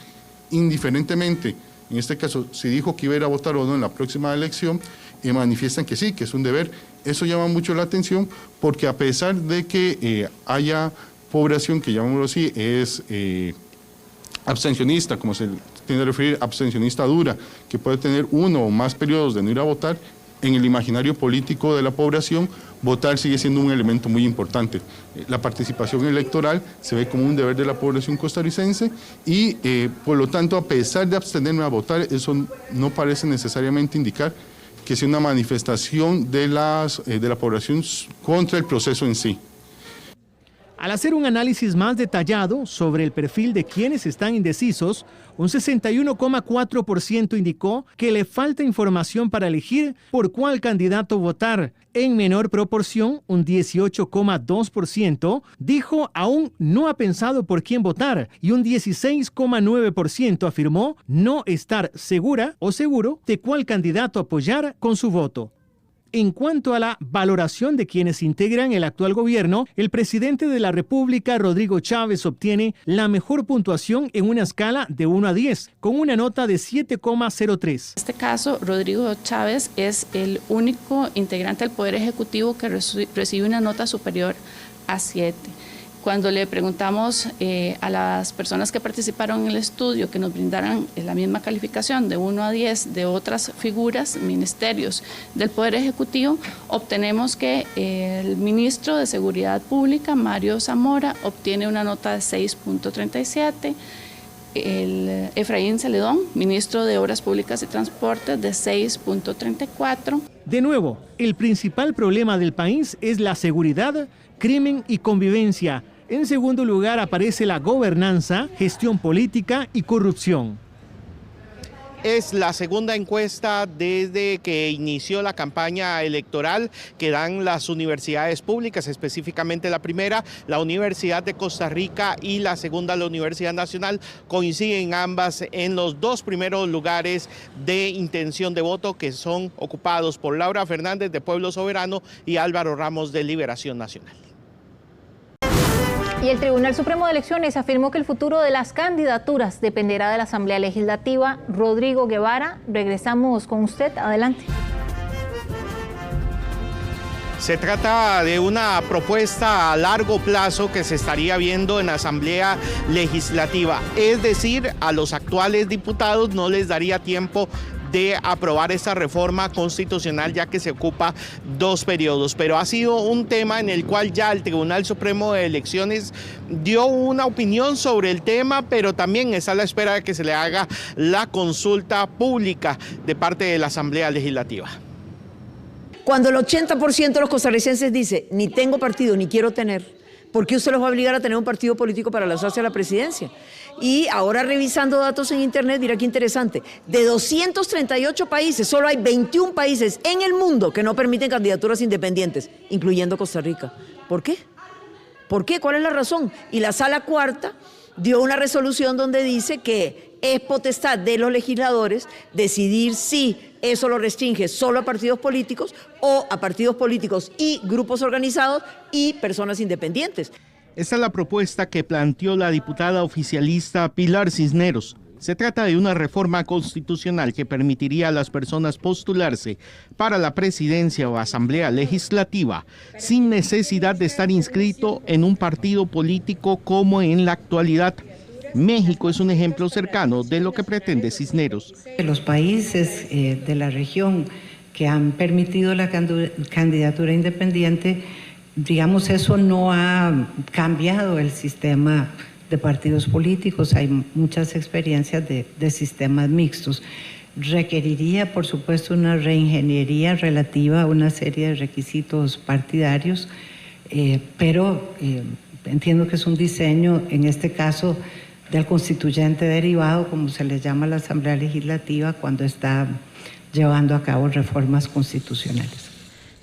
indiferentemente, en este caso, si dijo que iba a ir a votar o no en la próxima elección, manifiestan que sí, que es un deber. Eso llama mucho la atención porque a pesar de que haya población que, llamémoslo así, es abstencionista, como se tiende a referir, abstencionista dura, que puede tener 1 o más periodos de no ir a votar, en el imaginario político de la población, votar sigue siendo un elemento muy importante. La participación electoral se ve como un deber de la población costarricense y, por lo tanto, a pesar de abstenerme a votar, eso no parece necesariamente indicar que sea una manifestación de la población contra el proceso en sí. Al hacer un análisis más detallado sobre el perfil de quienes están indecisos, un 61.4% indicó que le falta información para elegir por cuál candidato votar. En menor proporción, un 18.2% dijo aún no ha pensado por quién votar y un 16.9% afirmó no estar segura o seguro de cuál candidato apoyar con su voto. En cuanto a la valoración de quienes integran el actual gobierno, el presidente de la República, Rodrigo Chávez, obtiene la mejor puntuación en una escala de 1 a 10, con una nota de 7.03. En este caso, Rodrigo Chávez es el único integrante del Poder Ejecutivo que recibe una nota superior a 7. Cuando le preguntamos a las personas que participaron en el estudio que nos brindaran la misma calificación de 1 a 10 de otras figuras, ministerios del Poder Ejecutivo, obtenemos que el ministro de Seguridad Pública, Mario Zamora, obtiene una nota de 6.37, el Efraín Celedón, ministro de Obras Públicas y Transportes, de 6.34. De nuevo, el principal problema del país es la seguridad, crimen y convivencia. En segundo lugar aparece la gobernanza, gestión política y corrupción. Es la segunda encuesta desde que inició la campaña electoral que dan las universidades públicas, específicamente la primera, la Universidad de Costa Rica, y la segunda, la Universidad Nacional. Coinciden ambas en los 2 primeros lugares de intención de voto, que son ocupados por Laura Fernández de Pueblo Soberano y Álvaro Ramos de Liberación Nacional. Y el Tribunal Supremo de Elecciones afirmó que el futuro de las candidaturas dependerá de la Asamblea Legislativa. Rodrigo Guevara, regresamos con usted. Adelante. Se trata de una propuesta a largo plazo que se estaría viendo en la Asamblea Legislativa. Es decir, a los actuales diputados no les daría tiempo de aprobar esta reforma constitucional, ya que se ocupa 2 periodos. Pero ha sido un tema en el cual ya el Tribunal Supremo de Elecciones dio una opinión sobre el tema, pero también está a la espera de que se le haga la consulta pública de parte de la Asamblea Legislativa. Cuando el 80% de los costarricenses dice, ni tengo partido, ni quiero tener, ¿por qué usted los va a obligar a tener un partido político para lanzarse a la presidencia? Y ahora revisando datos en internet, mira qué interesante, de 238 países, solo hay 21 países en el mundo que no permiten candidaturas independientes, incluyendo Costa Rica. ¿Por qué? ¿Por qué? ¿Cuál es la razón? Y la Sala Cuarta dio una resolución donde dice que es potestad de los legisladores decidir si eso lo restringe solo a partidos políticos o a partidos políticos y grupos organizados y personas independientes. Esta es la propuesta que planteó la diputada oficialista Pilar Cisneros. Se trata de una reforma constitucional que permitiría a las personas postularse para la presidencia o asamblea legislativa sin necesidad de estar inscrito en un partido político como en la actualidad. México es un ejemplo cercano de lo que pretende Cisneros. Los países de la región que han permitido la candidatura independiente, digamos, eso no ha cambiado el sistema de partidos políticos. Hay muchas experiencias de sistemas mixtos. Requeriría, por supuesto, una reingeniería relativa a una serie de requisitos partidarios, pero entiendo que es un diseño, en este caso, del constituyente derivado, como se le llama a la Asamblea Legislativa cuando está llevando a cabo reformas constitucionales.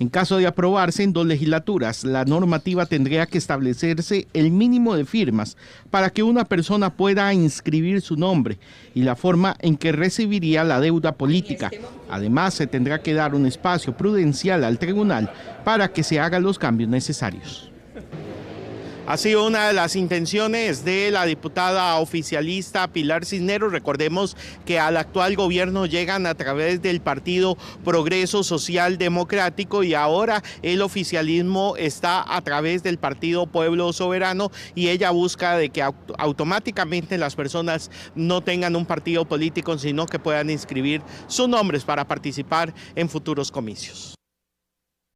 En caso de aprobarse en 2 legislaturas, la normativa tendría que establecerse el mínimo de firmas para que una persona pueda inscribir su nombre y la forma en que recibiría la deuda política. Además, se tendrá que dar un espacio prudencial al tribunal para que se hagan los cambios necesarios. Ha sido una de las intenciones de la diputada oficialista Pilar Cisneros. Recordemos que al actual gobierno llegan a través del partido Progreso Social Democrático y ahora el oficialismo está a través del partido Pueblo Soberano y ella busca de que automáticamente las personas no tengan un partido político, sino que puedan inscribir sus nombres para participar en futuros comicios.